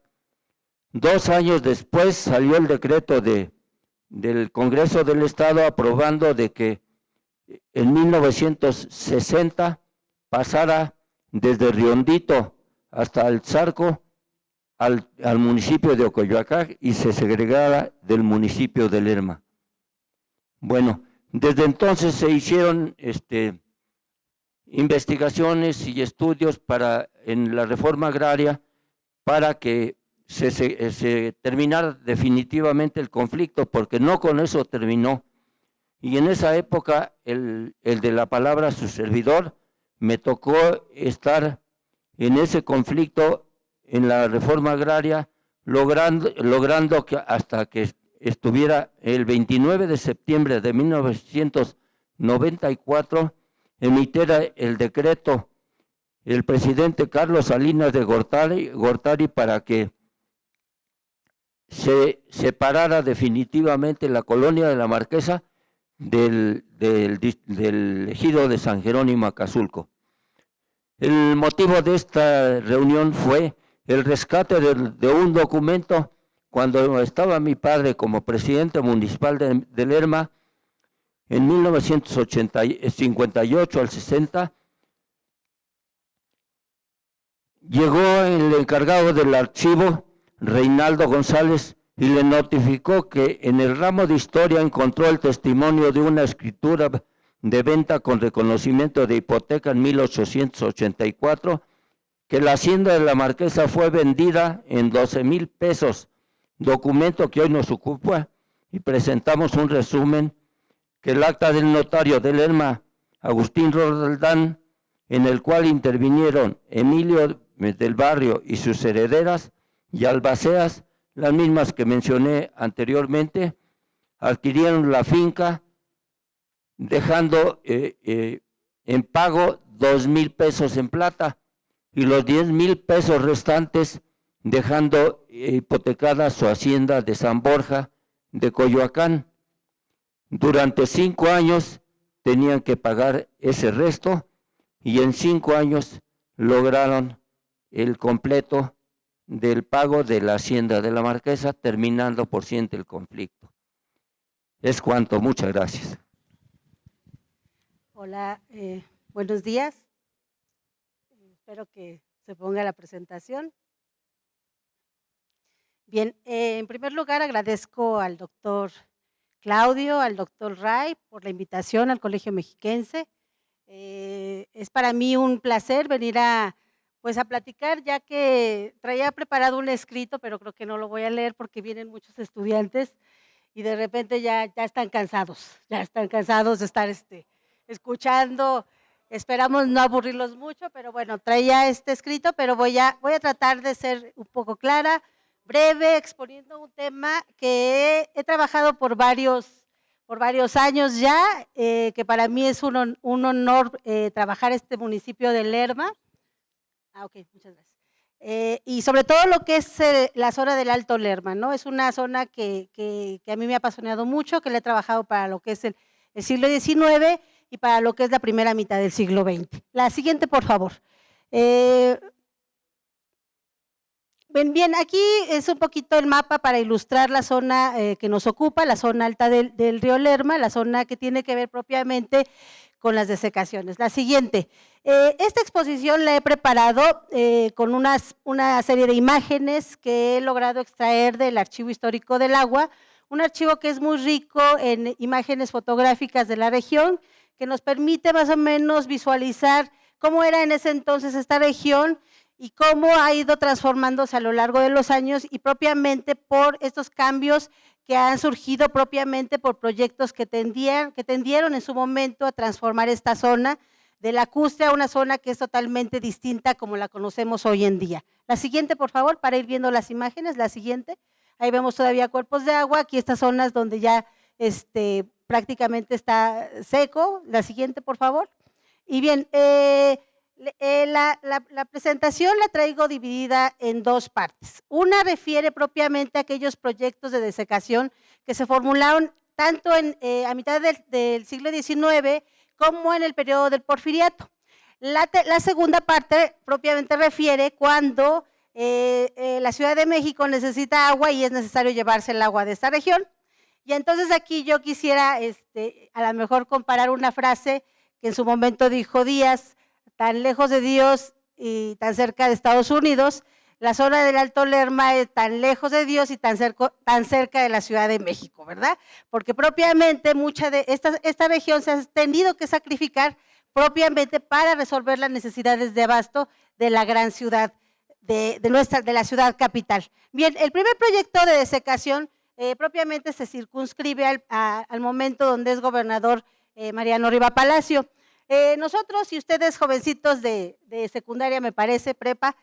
Speaker 8: 2 años después salió el decreto del Congreso del Estado aprobando de que en 1960 pasara desde Riondito hasta el Zarco al municipio de Ocoyoacán y se segregara del municipio de Lerma. Bueno, desde entonces se hicieron investigaciones y estudios en la reforma agraria para que se terminara definitivamente el conflicto, porque no con eso terminó. Y en esa época, el de la palabra, su servidor, me tocó estar en ese conflicto en la reforma agraria, logrando que hasta que estuviera el 29 de septiembre de 1994, emitiera el decreto el presidente Carlos Salinas de Gortari para que se separara definitivamente la colonia de la Marquesa del ejido de San Jerónimo Acazulco. El motivo de esta reunión fue el rescate de un documento cuando estaba mi padre como presidente municipal de Lerma en 1958 al 60. Llegó el encargado del archivo, Reinaldo González, y le notificó que en el ramo de historia encontró el testimonio de una escritura de venta con reconocimiento de hipoteca en 1884, que la hacienda de la Marquesa fue vendida en 12,000 pesos, documento que hoy nos ocupa, y presentamos un resumen que el acta del notario de Lerma, Agustín Roldán, en el cual intervinieron Emilio del Barrio y sus herederas y albaceas, las mismas que mencioné anteriormente, adquirieron la finca dejando en pago 2,000 pesos en plata y los 10,000 pesos restantes dejando hipotecada su hacienda de San Borja de Coyoacán. Durante 5 años tenían que pagar ese resto y en 5 años lograron el completo del pago de la hacienda de la Marquesa, terminando por siempre el conflicto. Es cuanto, muchas gracias.
Speaker 9: Hola, buenos días. Espero que se ponga la presentación. Bien, en primer lugar agradezco al doctor Claudio, al doctor Ray por la invitación al Colegio Mexiquense. Es para mí un placer venir a platicar, ya que traía preparado un escrito, pero creo que no lo voy a leer porque vienen muchos estudiantes y de repente ya están cansados de estar escuchando. Esperamos no aburrirlos mucho, pero bueno, traía este escrito, pero voy a tratar de ser un poco clara, breve, exponiendo un tema que he trabajado por varios años ya, que para mí es un honor trabajar este municipio de Lerma. Ok, muchas gracias. Y sobre todo lo que es la zona del Alto Lerma, ¿no? Es una zona que a mí me ha apasionado mucho, que le he trabajado para lo que es el siglo XIX y para lo que es la primera mitad del siglo XX. La siguiente, por favor. Bien, aquí es un poquito el mapa para ilustrar la zona que nos ocupa, la zona alta del río Lerma, la zona que tiene que ver propiamente con las desecaciones. La siguiente, esta exposición la he preparado con una serie de imágenes que he logrado extraer del Archivo Histórico del Agua, un archivo que es muy rico en imágenes fotográficas de la región, que nos permite más o menos visualizar cómo era en ese entonces esta región y cómo ha ido transformándose a lo largo de los años y propiamente por estos cambios que han surgido propiamente por proyectos que tendieron en su momento a transformar esta zona de lacustre a una zona que es totalmente distinta como la conocemos hoy en día. La siguiente, por favor, para ir viendo las imágenes, la siguiente. Ahí vemos todavía cuerpos de agua, aquí estas zonas donde ya prácticamente está seco. La siguiente, por favor. Y bien, la presentación la traigo dividida en dos partes. Una refiere propiamente a aquellos proyectos de desecación que se formularon tanto a mitad del siglo XIX como en el periodo del Porfiriato. La segunda parte propiamente refiere cuando la Ciudad de México necesita agua y es necesario llevarse el agua de esta región. Y entonces aquí yo quisiera a lo mejor comparar una frase que en su momento dijo Díaz: tan lejos de Dios y tan cerca de Estados Unidos, la zona del Alto Lerma es tan lejos de Dios y tan cerca de la Ciudad de México, ¿verdad? Porque propiamente mucha de esta región se ha tenido que sacrificar propiamente para resolver las necesidades de abasto de la gran ciudad, de la ciudad capital. Bien, el primer proyecto de desecación propiamente se circunscribe al momento donde es gobernador Mariano Riva Palacio. Nosotros y ustedes jovencitos de secundaria, me parece, prepa,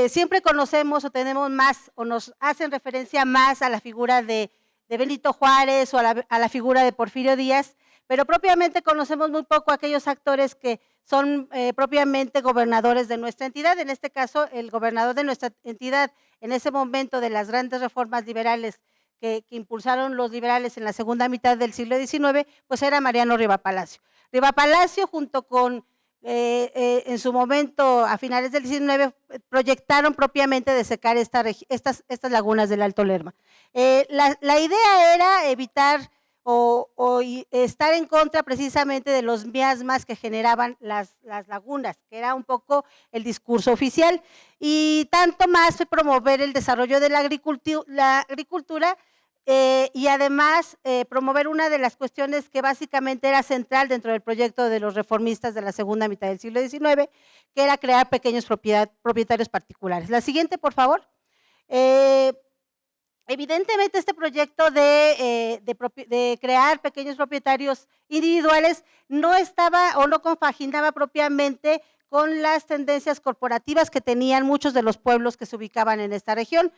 Speaker 9: siempre conocemos o tenemos más o nos hacen referencia más a la figura de Benito Juárez o a la figura de Porfirio Díaz, pero propiamente conocemos muy poco a aquellos actores que son propiamente gobernadores de nuestra entidad. En este caso, el gobernador de nuestra entidad, en ese momento de las grandes reformas liberales que impulsaron los liberales en la segunda mitad del siglo XIX, pues era Mariano Riva Palacio. Riva Palacio, junto con, en su momento, a finales del XIX, proyectaron propiamente desecar estas lagunas del Alto Lerma. La idea era evitar o estar en contra precisamente de los miasmas que generaban las lagunas, que era un poco el discurso oficial, y tanto más fue promover el desarrollo de la agricultura y además promover una de las cuestiones que básicamente era central dentro del proyecto de los reformistas de la segunda mitad del siglo XIX, que era crear pequeños propietarios particulares. La siguiente, por favor. Evidentemente este proyecto de crear pequeños propietarios individuales no estaba o no compaginaba propiamente con las tendencias corporativas que tenían muchos de los pueblos que se ubicaban en esta región.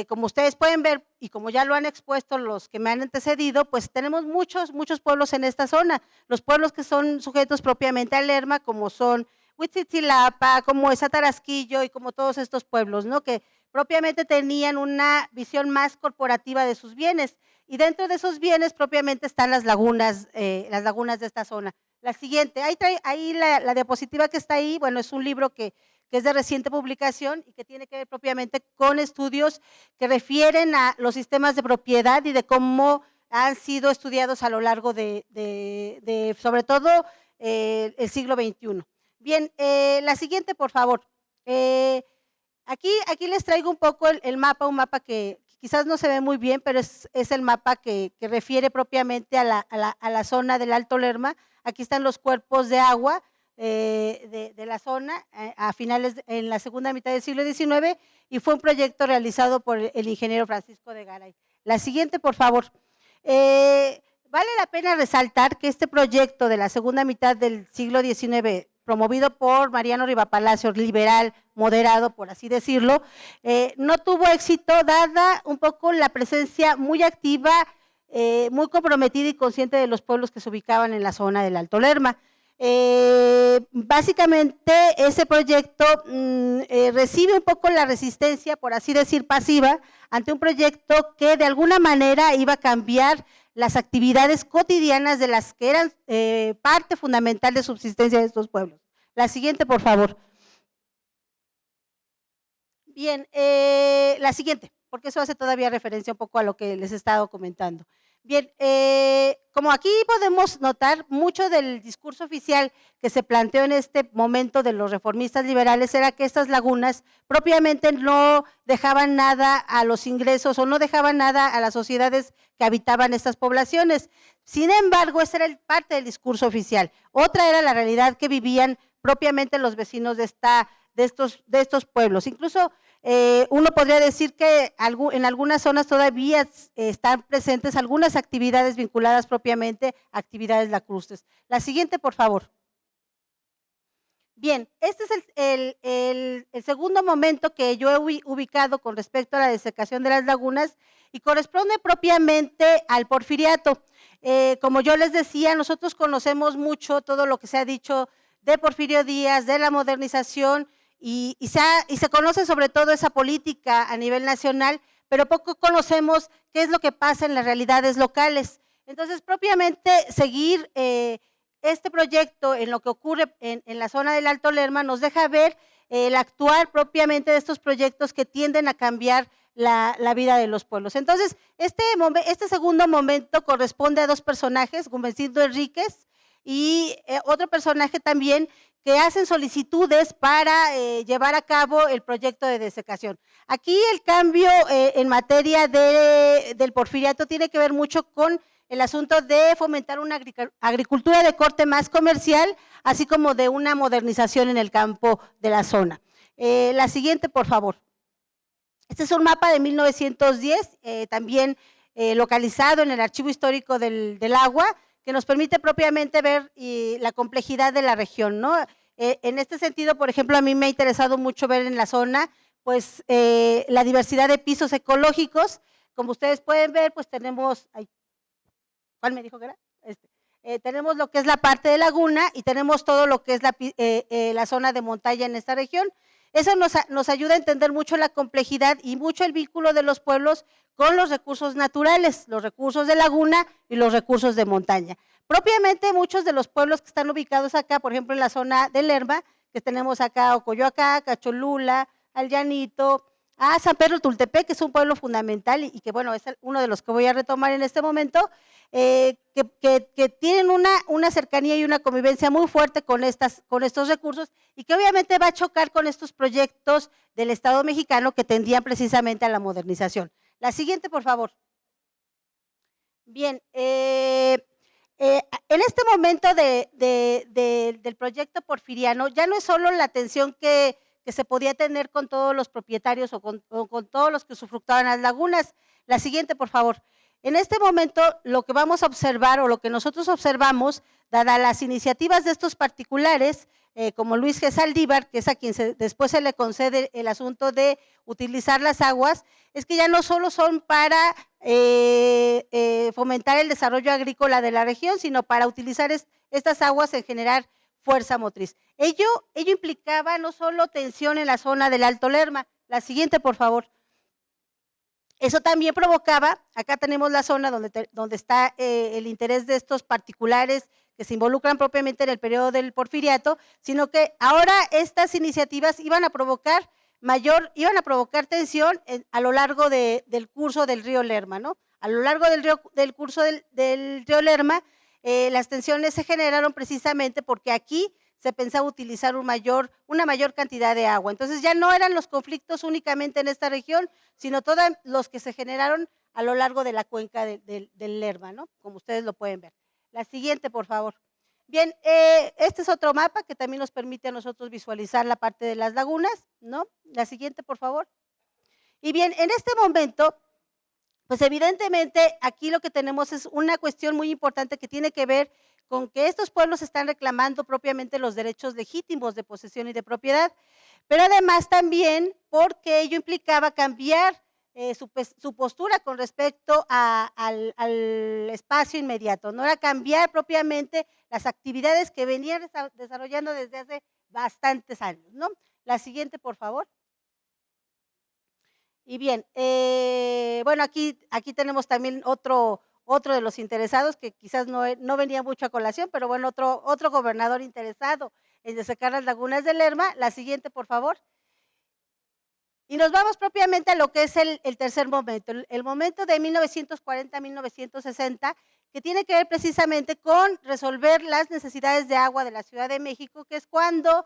Speaker 9: Como ustedes pueden ver y como ya lo han expuesto los que me han antecedido, pues tenemos muchos pueblos en esta zona. Los pueblos que son sujetos propiamente al Lerma, como son Huitzilapan, como es Atarasquillo y como todos estos pueblos, ¿no? Que propiamente tenían una visión más corporativa de sus bienes, y dentro de esos bienes propiamente están las lagunas de esta zona. La siguiente, ahí la diapositiva que está ahí, bueno, es un libro que es de reciente publicación y que tiene que ver propiamente con estudios que refieren a los sistemas de propiedad y de cómo han sido estudiados a lo largo de sobre todo, el siglo XXI. Bien, la siguiente, por favor. Aquí les traigo un poco un mapa que quizás no se ve muy bien, pero es el mapa que refiere propiamente a la zona del Alto Lerma. Aquí están los cuerpos de agua de la zona en la segunda mitad del siglo XIX, y fue un proyecto realizado por el ingeniero Francisco de Garay. La siguiente, por favor. Vale la pena resaltar que este proyecto de la segunda mitad del siglo XIX, promovido por Mariano Riva Palacio, liberal, moderado, por así decirlo, no tuvo éxito dada un poco la presencia muy activa, muy comprometida y consciente de los pueblos que se ubicaban en la zona del Alto Lerma. Básicamente ese proyecto recibe un poco la resistencia, por así decir, pasiva, ante un proyecto que de alguna manera iba a cambiar las actividades cotidianas de las que eran parte fundamental de subsistencia de estos pueblos. La siguiente, por favor. Bien, la siguiente, porque eso hace todavía referencia un poco a lo que les he estado comentando. Bien, como aquí podemos notar, mucho del discurso oficial que se planteó en este momento de los reformistas liberales era que estas lagunas propiamente no dejaban nada a los ingresos o no dejaban nada a las sociedades que habitaban estas poblaciones. Sin embargo, esa era parte del discurso oficial. Otra era la realidad que vivían propiamente los vecinos de estos pueblos. Incluso uno podría decir que en algunas zonas todavía están presentes algunas actividades vinculadas propiamente a actividades lacustres. La siguiente, por favor. Bien, este es el segundo momento que yo he ubicado con respecto a la desecación de las lagunas y corresponde propiamente al porfiriato. Como yo les decía, nosotros conocemos mucho todo lo que se ha dicho de Porfirio Díaz, de la modernización, y se conoce sobre todo esa política a nivel nacional, pero poco conocemos qué es lo que pasa en las realidades locales. Entonces, propiamente seguir este proyecto en lo que ocurre en la zona del Alto Lerma nos deja ver el actuar propiamente de estos proyectos que tienden a cambiar la vida de los pueblos. Entonces, este segundo momento corresponde a dos personajes, Gumersindo Enríquez y otro personaje también que hacen solicitudes para llevar a cabo el proyecto de desecación. Aquí el cambio en materia del porfiriato tiene que ver mucho con el asunto de fomentar una agricultura de corte más comercial, así como de una modernización en el campo de la zona. La siguiente, por favor. Este es un mapa de 1910, también localizado en el Archivo Histórico del Agua, que nos permite propiamente ver la complejidad de la región, ¿no? En este sentido, por ejemplo, a mí me ha interesado mucho ver en la zona, pues, la diversidad de pisos ecológicos. Como ustedes pueden ver, pues tenemos, ¿cuál me dijo que era? tenemos lo que es la parte de laguna y tenemos todo lo que es la zona de montaña en esta región. Eso nos ayuda a entender mucho la complejidad y mucho el vínculo de los pueblos con los recursos naturales, los recursos de laguna y los recursos de montaña. Propiamente muchos de los pueblos que están ubicados acá, por ejemplo en la zona de Lerma, que tenemos acá Ocoyoacá, Cholula, Al Llanito, a San Pedro Tultepec, que es un pueblo fundamental y que bueno, es uno de los que voy a retomar en este momento, que tienen una cercanía y una convivencia muy fuerte con estos recursos y que obviamente va a chocar con estos proyectos del Estado mexicano que tendían precisamente a la modernización. La siguiente, por favor. Bien, en este momento del proyecto porfiriano ya no es solo la atención que se podía tener con todos los propietarios o con todos los que usufructaban las lagunas. La siguiente, por favor. En este momento, lo que vamos a observar o lo que nosotros observamos, dadas las iniciativas de estos particulares, como Luis G. Saldívar, que es a quien después se le concede el asunto de utilizar las aguas, es que ya no solo son para fomentar el desarrollo agrícola de la región, sino para utilizar estas aguas en generar fuerza motriz. Ello implicaba no solo tensión en la zona del Alto Lerma. La siguiente, por favor. Eso también provocaba, acá tenemos la zona donde está el interés de estos particulares que se involucran propiamente en el periodo del porfiriato, sino que ahora estas iniciativas iban a provocar tensión a lo largo del curso del río Lerma, ¿no? A lo largo del curso del río Lerma, las tensiones se generaron precisamente porque aquí se pensaba utilizar una mayor cantidad de agua. Entonces ya no eran los conflictos únicamente en esta región, sino todos los que se generaron a lo largo de la cuenca del Lerma, ¿no? Como ustedes lo pueden ver. La siguiente, por favor. Bien, este es otro mapa que también nos permite a nosotros visualizar la parte de las lagunas, ¿no? La siguiente, por favor. Y bien, en este momento, pues evidentemente aquí lo que tenemos es una cuestión muy importante que tiene que ver con que estos pueblos están reclamando propiamente los derechos legítimos de posesión y de propiedad, pero además también porque ello implicaba cambiar su postura con respecto al espacio inmediato, no era cambiar propiamente las actividades que venían desarrollando desde hace bastantes años, ¿no? La siguiente, por favor. Y bien, bueno, aquí tenemos también otro de los interesados que quizás no venía mucho a colación, pero bueno, otro gobernador interesado en desecar las lagunas de Lerma. La siguiente, por favor. Y nos vamos propiamente a lo que es el tercer momento, el momento de 1940 a 1960, que tiene que ver precisamente con resolver las necesidades de agua de la Ciudad de México, que es cuando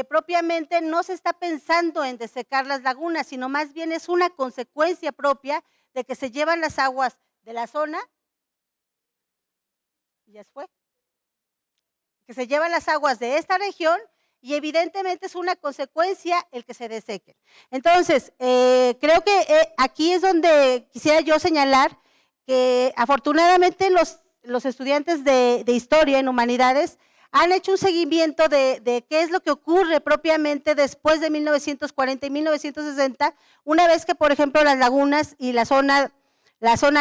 Speaker 9: propiamente no se está pensando en desecar las lagunas, sino más bien es una consecuencia propia de que se llevan las aguas de la zona, ya se fue, que se llevan las aguas de esta región y evidentemente es una consecuencia el que se desequen. Entonces, creo que aquí es donde quisiera yo señalar que afortunadamente los estudiantes de historia en humanidades han hecho un seguimiento de qué es lo que ocurre propiamente después de 1940 y 1960, una vez que, por ejemplo, las lagunas y la zona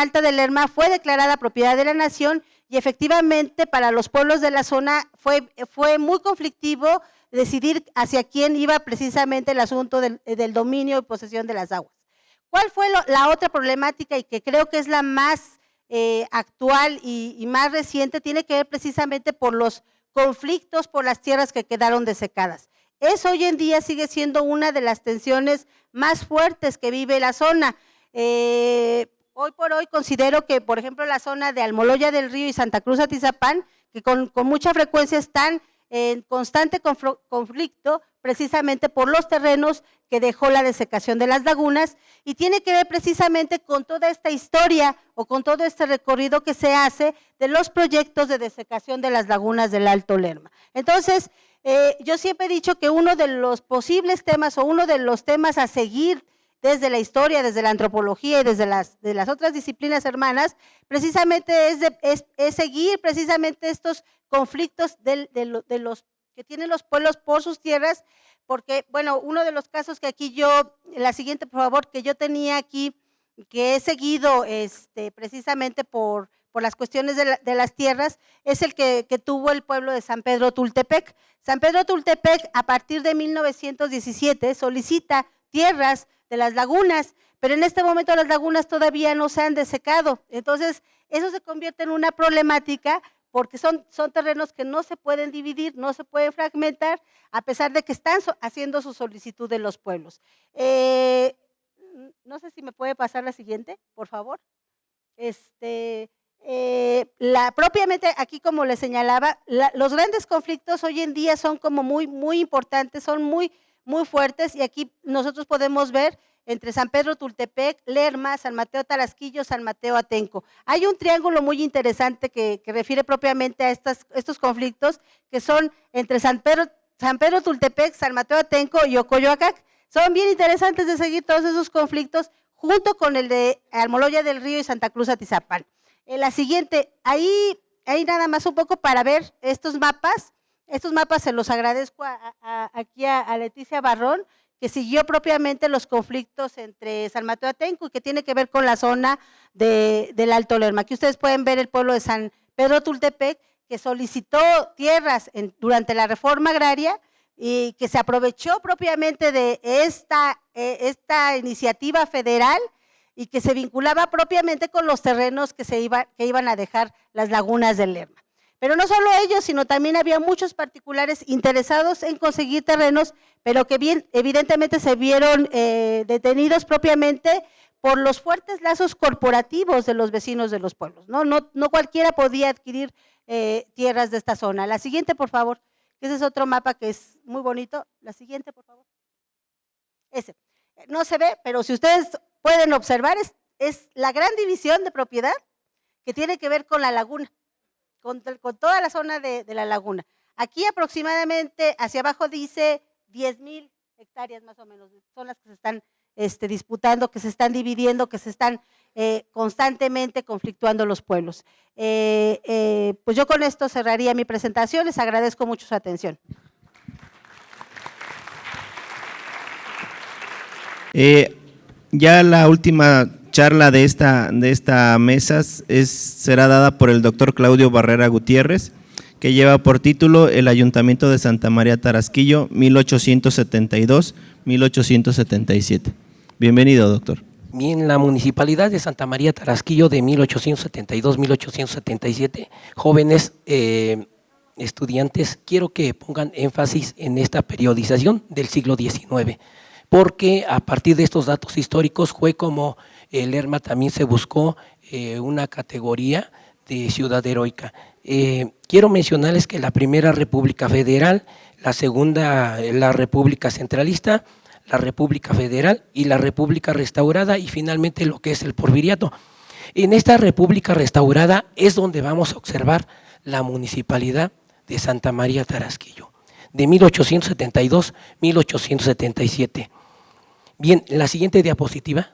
Speaker 9: alta del Lerma fue declarada propiedad de la nación y efectivamente para los pueblos de la zona fue muy conflictivo decidir hacia quién iba precisamente el asunto del dominio y posesión de las aguas. ¿Cuál fue la otra problemática y que creo que es la más actual y más reciente? Tiene que ver precisamente por los conflictos por las tierras que quedaron desecadas. Eso hoy en día sigue siendo una de las tensiones más fuertes que vive la zona. Hoy por hoy considero que, por ejemplo, la zona de Almoloya del Río y Santa Cruz Atizapán, que con mucha frecuencia están en constante conflicto precisamente por los terrenos que dejó la desecación de las lagunas y tiene que ver precisamente con toda esta historia o con todo este recorrido que se hace de los proyectos de desecación de las lagunas del Alto Lerma. Entonces, yo siempre he dicho que uno de los posibles temas o uno de los temas a seguir desde la historia, desde la antropología y desde las otras disciplinas hermanas, precisamente es seguir precisamente estos conflictos de los que tienen los pueblos por sus tierras, porque, bueno, uno de los casos que aquí la siguiente, por favor, que yo tenía aquí, que he seguido precisamente por por las cuestiones de las tierras, es el que tuvo el pueblo de San Pedro Tultepec. San Pedro Tultepec, a partir de 1917, solicita tierras de las lagunas, pero en este momento las lagunas todavía no se han desecado. Entonces, eso se convierte en una problemática porque son terrenos que no se pueden dividir, no se pueden fragmentar, a pesar de que están haciendo su solicitud de los pueblos. No sé si me puede pasar la siguiente, por favor. Propiamente aquí, como les señalaba, los grandes conflictos hoy en día son como muy importantes, son muy fuertes, y aquí nosotros podemos ver entre San Pedro Tultepec, Lerma, San Mateo Tarasquillo, San Mateo Atenco. Hay un triángulo muy interesante que refiere propiamente a estos conflictos, que son entre San Pedro Tultepec, San Mateo Atenco y Ocoyoacac. Son bien interesantes de seguir todos esos conflictos, junto con el de Almoloya del Río y Santa Cruz Atizapán. La siguiente, ahí nada más un poco para ver estos mapas. Estos mapas se los agradezco aquí a Leticia Barrón, que siguió propiamente los conflictos entre San Mateo Atenco y que tiene que ver con la zona del Alto Lerma. Aquí ustedes pueden ver el pueblo de San Pedro Tultepec, que solicitó tierras durante la reforma agraria y que se aprovechó propiamente de esta iniciativa federal y que se vinculaba propiamente con los terrenos que iban a dejar las lagunas del Lerma. Pero no solo ellos, sino también había muchos particulares interesados en conseguir terrenos, pero que evidentemente se vieron detenidos propiamente por los fuertes lazos corporativos de los vecinos de los pueblos. No cualquiera podía adquirir tierras de esta zona. La siguiente, por favor, que ese es otro mapa que es muy bonito. La siguiente, por favor. Ese. No se ve, pero si ustedes pueden observar, es la gran división de propiedad que tiene que ver con la laguna. Con toda la zona de la laguna. Aquí aproximadamente hacia abajo dice 10,000 hectáreas más o menos, son las que se están disputando, que se están dividiendo, que se están constantemente conflictuando los pueblos. Pues yo con esto cerraría mi presentación, les agradezco mucho su atención.
Speaker 3: Ya la última charla de esta mesa será dada por el doctor Claudio Barrera Gutiérrez, que lleva por título El Ayuntamiento de Santa María Tarasquillo, 1872-1877. Bienvenido, doctor.
Speaker 10: Bien, la Municipalidad de Santa María Tarasquillo de 1872-1877, jóvenes estudiantes, quiero que pongan énfasis en esta periodización del siglo XIX, porque a partir de estos datos históricos fue como el Lerma también se buscó una categoría de ciudad heroica. Quiero mencionarles que la primera República Federal, la segunda la República Centralista, la República Federal y la República Restaurada y finalmente lo que es el Porfiriato. En esta República Restaurada es donde vamos a observar la Municipalidad de Santa María Tarasquillo, de 1872-1877. Bien, la siguiente diapositiva.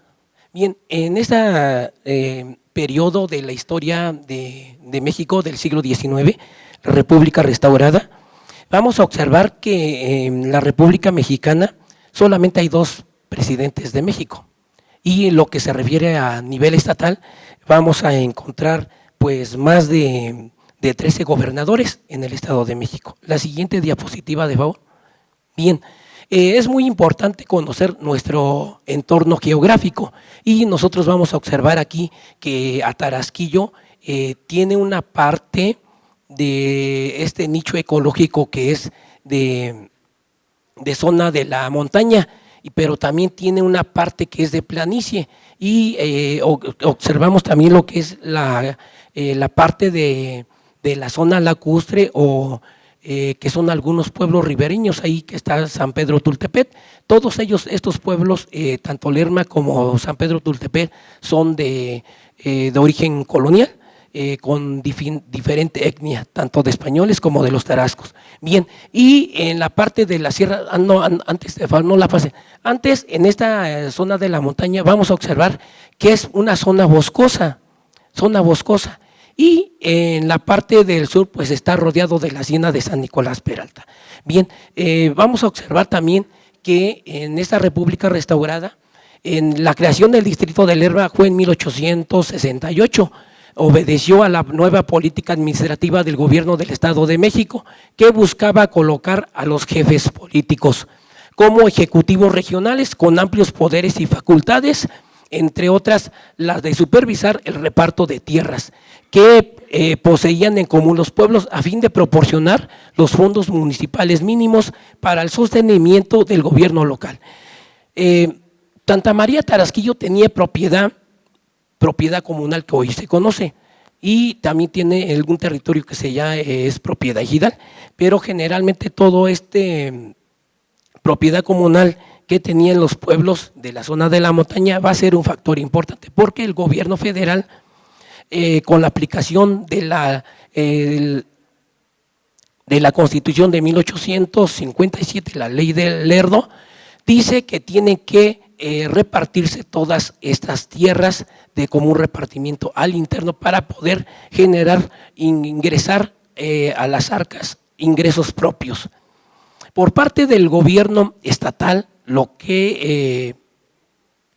Speaker 10: Bien, en este periodo de la historia de México del siglo XIX, la República Restaurada, vamos a observar que en la República Mexicana solamente hay 2 presidentes de México, y en lo que se refiere a nivel estatal vamos a encontrar pues más de 13 gobernadores en el Estado de México. La siguiente diapositiva, de favor. Bien. Es muy importante conocer nuestro entorno geográfico y nosotros vamos a observar aquí que Tarasquillo tiene una parte de este nicho ecológico que es de zona de la montaña, pero también tiene una parte que es de planicie y observamos también lo que es la parte de la zona lacustre o que son algunos pueblos ribereños, ahí que está San Pedro Tultepec. Todos ellos, estos pueblos, tanto Lerma como San Pedro Tultepec, son de origen colonial, con diferente etnia, tanto de españoles como de los tarascos. Bien, y en la parte de la sierra, antes en esta zona de la montaña vamos a observar que es una zona boscosa, y en la parte del sur pues está rodeado de la hacienda de San Nicolás Peralta. Bien, vamos a observar también que en esta República Restaurada, en la creación del distrito de Lerma fue en 1868, obedeció a la nueva política administrativa del gobierno del Estado de México, que buscaba colocar a los jefes políticos como ejecutivos regionales con amplios poderes y facultades, entre otras las de supervisar el reparto de tierras que poseían en común los pueblos a fin de proporcionar los fondos municipales mínimos para el sostenimiento del gobierno local. Santa María Tarasquillo tenía propiedad comunal que hoy se conoce, y también tiene algún territorio que es propiedad ejidal, pero generalmente todo propiedad comunal que tenían los pueblos de la zona de la montaña va a ser un factor importante, porque el gobierno federal, con la aplicación de la Constitución de 1857, la ley del Lerdo, dice que tienen que repartirse todas estas tierras de común repartimiento al interno para poder ingresar a las arcas ingresos propios. Por parte del gobierno estatal, lo que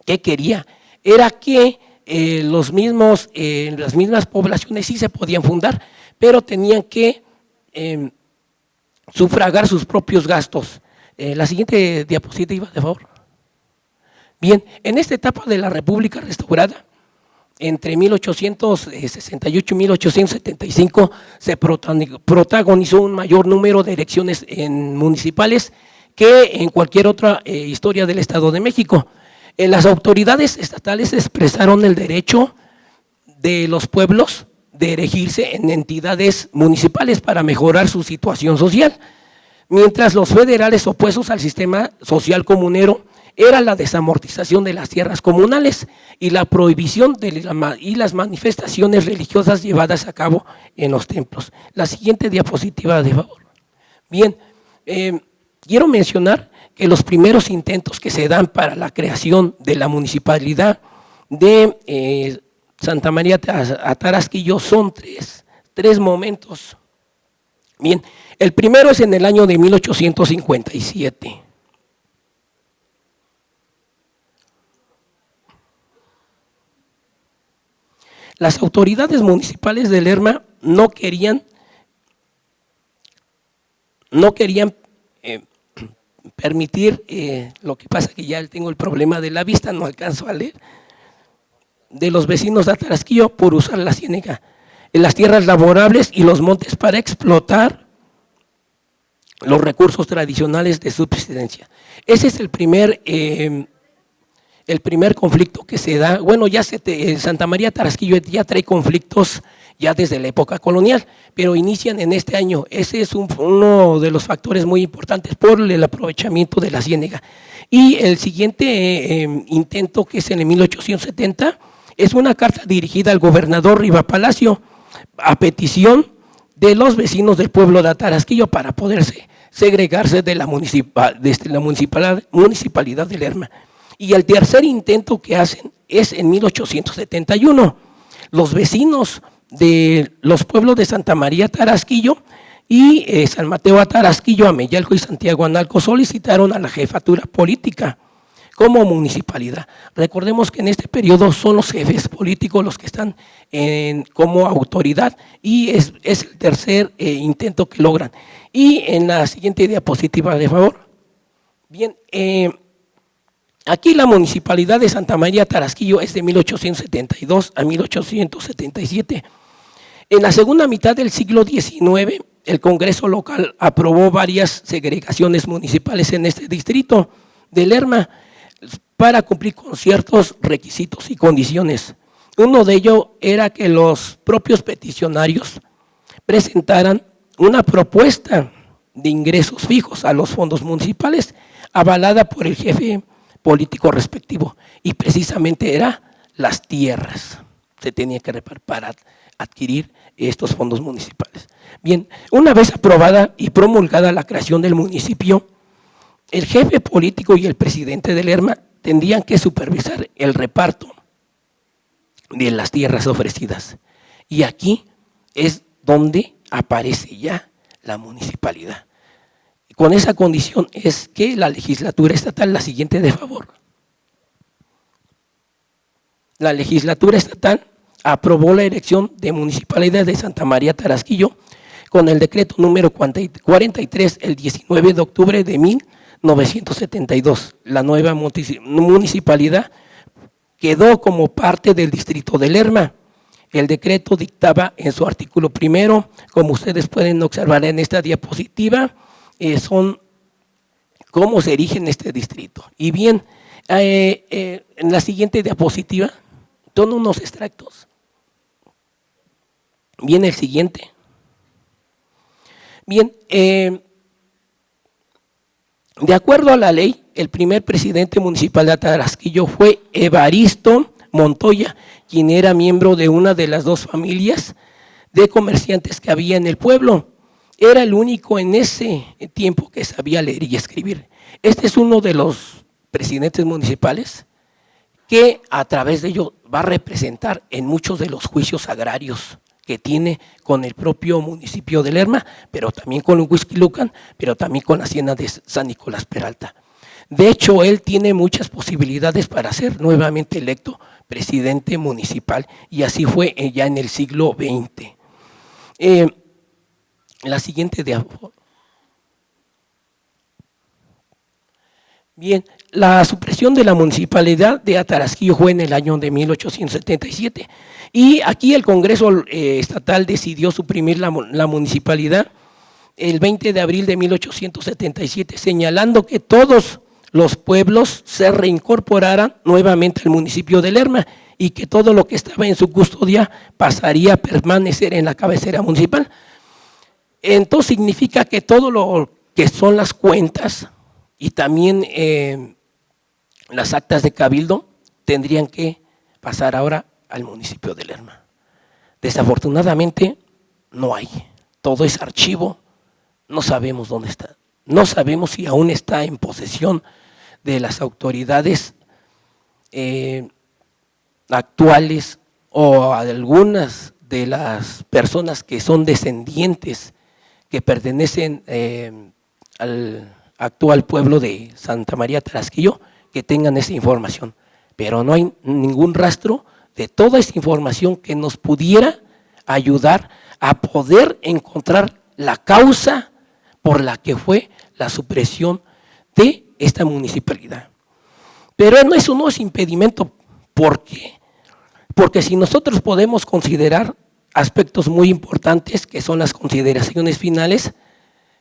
Speaker 10: quería era que las mismas poblaciones sí se podían fundar, pero tenían que sufragar sus propios gastos. La siguiente diapositiva, de favor. Bien, en esta etapa de la República restaurada, entre 1868 y 1875, se protagonizó un mayor número de elecciones municipales que en cualquier otra historia del Estado de México. Las autoridades estatales expresaron el derecho de los pueblos de erigirse en entidades municipales para mejorar su situación social, mientras los federales, opuestos al sistema social comunero, era la desamortización de las tierras comunales y la prohibición y las manifestaciones religiosas llevadas a cabo en los templos. La siguiente diapositiva, de favor. Bien, quiero mencionar que los primeros intentos que se dan para la creación de la municipalidad de Santa María Tarasquillo son tres momentos. Bien, el primero es en el año de 1857. Las autoridades municipales de Lerma no querían permitir, lo que pasa que ya tengo el problema de la vista, no alcanzo a leer, de los vecinos de Tarasquillo por usar la ciénaga, las tierras laborables y los montes para explotar los recursos tradicionales de subsistencia. Ese es el primer conflicto que se da. Bueno, Santa María Tarasquillo ya trae conflictos ya desde la época colonial, pero inician en este año. Ese es uno de los factores muy importantes por el aprovechamiento de la ciénaga. Y el siguiente intento, que es en el 1870, es una carta dirigida al gobernador Riva Palacio a petición de los vecinos del pueblo de Tarasquillo para poderse segregarse de la municipalidad de Lerma. Y el tercer intento que hacen es en 1871. Los vecinos de los pueblos de Santa María Tarasquillo y San Mateo Tarasquillo, Ameyalco y Santiago Analco solicitaron a la jefatura política como municipalidad. Recordemos que en este periodo son los jefes políticos los que están como autoridad, y es el tercer intento que logran. Y en la siguiente diapositiva, de favor. Bien, aquí la municipalidad de Santa María Tarasquillo es de 1872 a 1877. En la segunda mitad del siglo XIX, el Congreso local aprobó varias segregaciones municipales en este distrito de Lerma para cumplir con ciertos requisitos y condiciones. Uno de ellos era que los propios peticionarios presentaran una propuesta de ingresos fijos a los fondos municipales avalada por el jefe político respectivo, y precisamente era las tierras. Se tenía que repartir para adquirir estos fondos municipales. Bien, una vez aprobada y promulgada la creación del municipio, el jefe político y el presidente de Lerma tendrían que supervisar el reparto de las tierras ofrecidas. Y aquí es donde aparece ya la municipalidad. Con esa condición es que la legislatura estatal, la siguiente de favor. La legislatura estatal aprobó la elección de Municipalidad de Santa María Tarasquillo con el decreto número 43 el 19 de octubre de 1972. La nueva municipalidad quedó como parte del distrito de Lerma. El decreto dictaba en su artículo primero, como ustedes pueden observar en esta diapositiva, son cómo se erige en este distrito. Y bien, en la siguiente diapositiva, son unos extractos. Bien, el siguiente. Bien, de acuerdo a la ley, el primer presidente municipal de Tarasquillo fue Evaristo Montoya, quien era miembro de una de las dos familias de comerciantes que había en el pueblo. Era el único en ese tiempo que sabía leer y escribir. Este es uno de los presidentes municipales que a través de ello va a representar en muchos de los juicios agrarios que tiene con el propio municipio de Lerma, pero también con Huixquilucan, pero también con la hacienda de San Nicolás Peralta. De hecho, él tiene muchas posibilidades para ser nuevamente electo presidente municipal, y así fue ya en el siglo XX. La siguiente diapositiva. Bien, la supresión de la municipalidad de Tarasquillo fue en el año de 1877 y aquí el Congreso Estatal decidió suprimir la municipalidad el 20 de abril de 1877, señalando que todos los pueblos se reincorporaran nuevamente al municipio de Lerma y que todo lo que estaba en su custodia pasaría a permanecer en la cabecera municipal. Entonces significa que todo lo que son las cuentas y también las actas de cabildo tendrían que pasar ahora al municipio de Lerma. Desafortunadamente no hay, todo es archivo, no sabemos dónde está, no sabemos si aún está en posesión de las autoridades actuales o algunas de las personas que son descendientes que pertenecen al actual pueblo de Santa María Tarasquillo, que tengan esa información, pero no hay ningún rastro de toda esa información que nos pudiera ayudar a poder encontrar la causa por la que fue la supresión de esta municipalidad. Pero eso no es impedimento. ¿Por qué? Porque si nosotros podemos considerar aspectos muy importantes, que son las consideraciones finales,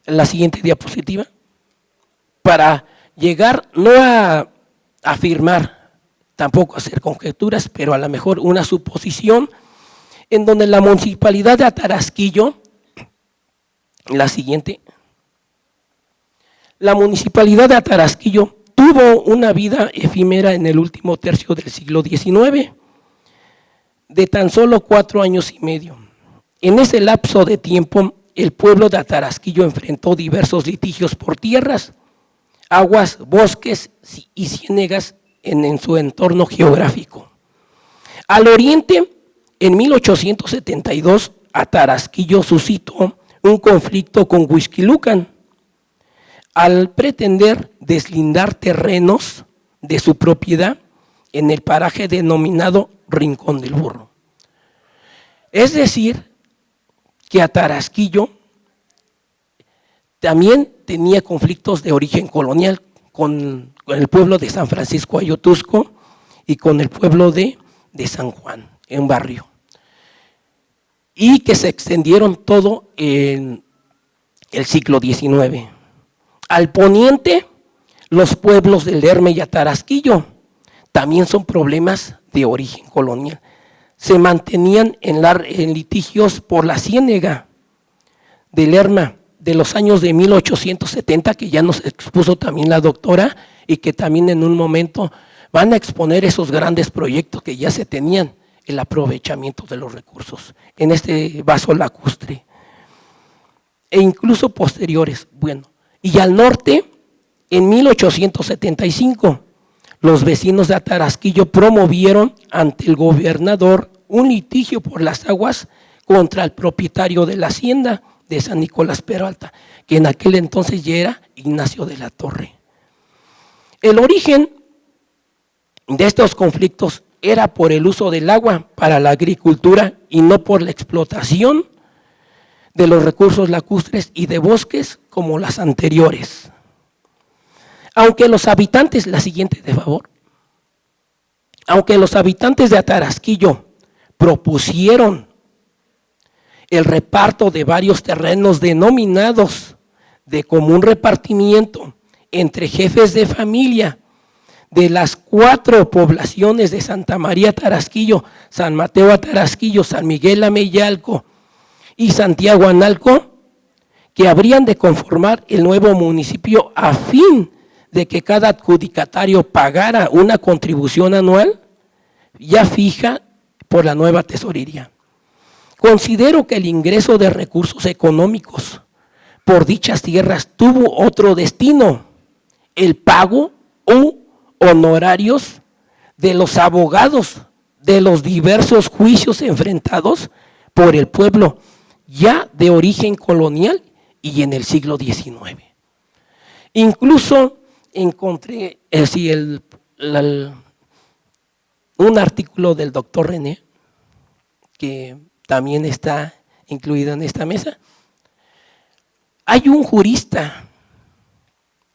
Speaker 10: en la siguiente diapositiva, para llegar no a afirmar, tampoco a hacer conjeturas, pero a lo mejor una suposición, en donde la municipalidad de Tarasquillo, la siguiente, la municipalidad de Tarasquillo tuvo una vida efímera en el último tercio del siglo XIX, de tan solo 4 años y medio. En ese lapso de tiempo, el pueblo de Tarasquillo enfrentó diversos litigios por tierras, aguas, bosques y ciénegas en su entorno geográfico. Al oriente, en 1872, a Tarasquillo suscitó un conflicto con Huixquilucan, al pretender deslindar terrenos de su propiedad en el paraje denominado Rincón del Burro. Es decir, que a Tarasquillo también tenía conflictos de origen colonial con el pueblo de San Francisco Ayotusco y con el pueblo de San Juan, en barrio, y que se extendieron todo en el siglo XIX. Al poniente, los pueblos de Lerma y Tarasquillo también son problemas de origen colonial. Se mantenían en litigios por la ciénega de Lerma de los años de 1870, que ya nos expuso también la doctora, y que también en un momento van a exponer esos grandes proyectos que ya se tenían, el aprovechamiento de los recursos en este vaso lacustre, e incluso posteriores. Bueno, y al norte, en 1875, los vecinos de Tarasquillo promovieron ante el gobernador un litigio por las aguas contra el propietario de la hacienda de San Nicolás Peralta, que en aquel entonces ya era Ignacio de la Torre. El origen de estos conflictos era por el uso del agua para la agricultura y no por la explotación de los recursos lacustres y de bosques como las anteriores. Aunque los habitantes, la siguiente de favor, aunque los habitantes de Atarasquillo propusieron el reparto de varios terrenos denominados de común repartimiento entre jefes de familia de las 4 poblaciones de Santa María Atarasquillo, San Mateo Atarasquillo, San Miguel Ameyalco y Santiago Analco, que habrían de conformar el nuevo municipio a fin de que cada adjudicatario pagara una contribución anual ya fija por la nueva tesorería. Considero que el ingreso de recursos económicos por dichas tierras tuvo otro destino, el pago u honorarios de los abogados de los diversos juicios enfrentados por el pueblo ya de origen colonial y en el siglo XIX. Incluso encontré un artículo del doctor René, que también está incluido en esta mesa. Hay un jurista,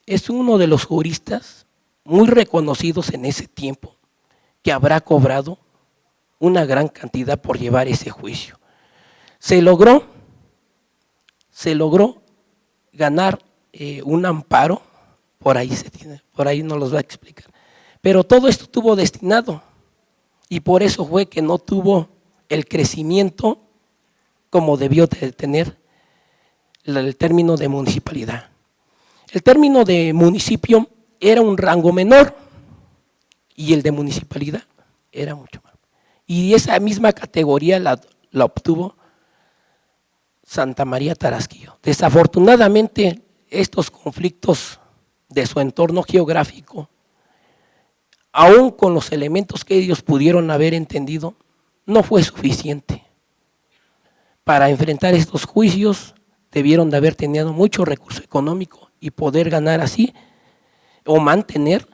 Speaker 10: es uno de los juristas muy reconocidos en ese tiempo, que habrá cobrado una gran cantidad por llevar ese juicio. Se logró ganar un amparo, por ahí no los va a explicar, pero todo esto estuvo destinado y por eso fue que no tuvo el crecimiento como debió de tener el término de municipalidad. El término de municipio era un rango menor y el de municipalidad era mucho más. Y esa misma categoría la obtuvo Santa María Atarasquillo. Desafortunadamente, estos conflictos de su entorno geográfico, aún con los elementos que ellos pudieron haber entendido, no fue suficiente. Para enfrentar estos juicios, debieron de haber tenido mucho recurso económico y poder ganar así o mantener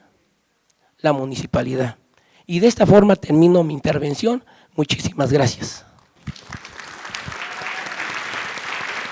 Speaker 10: la municipalidad. Y de esta forma termino mi intervención. Muchísimas gracias.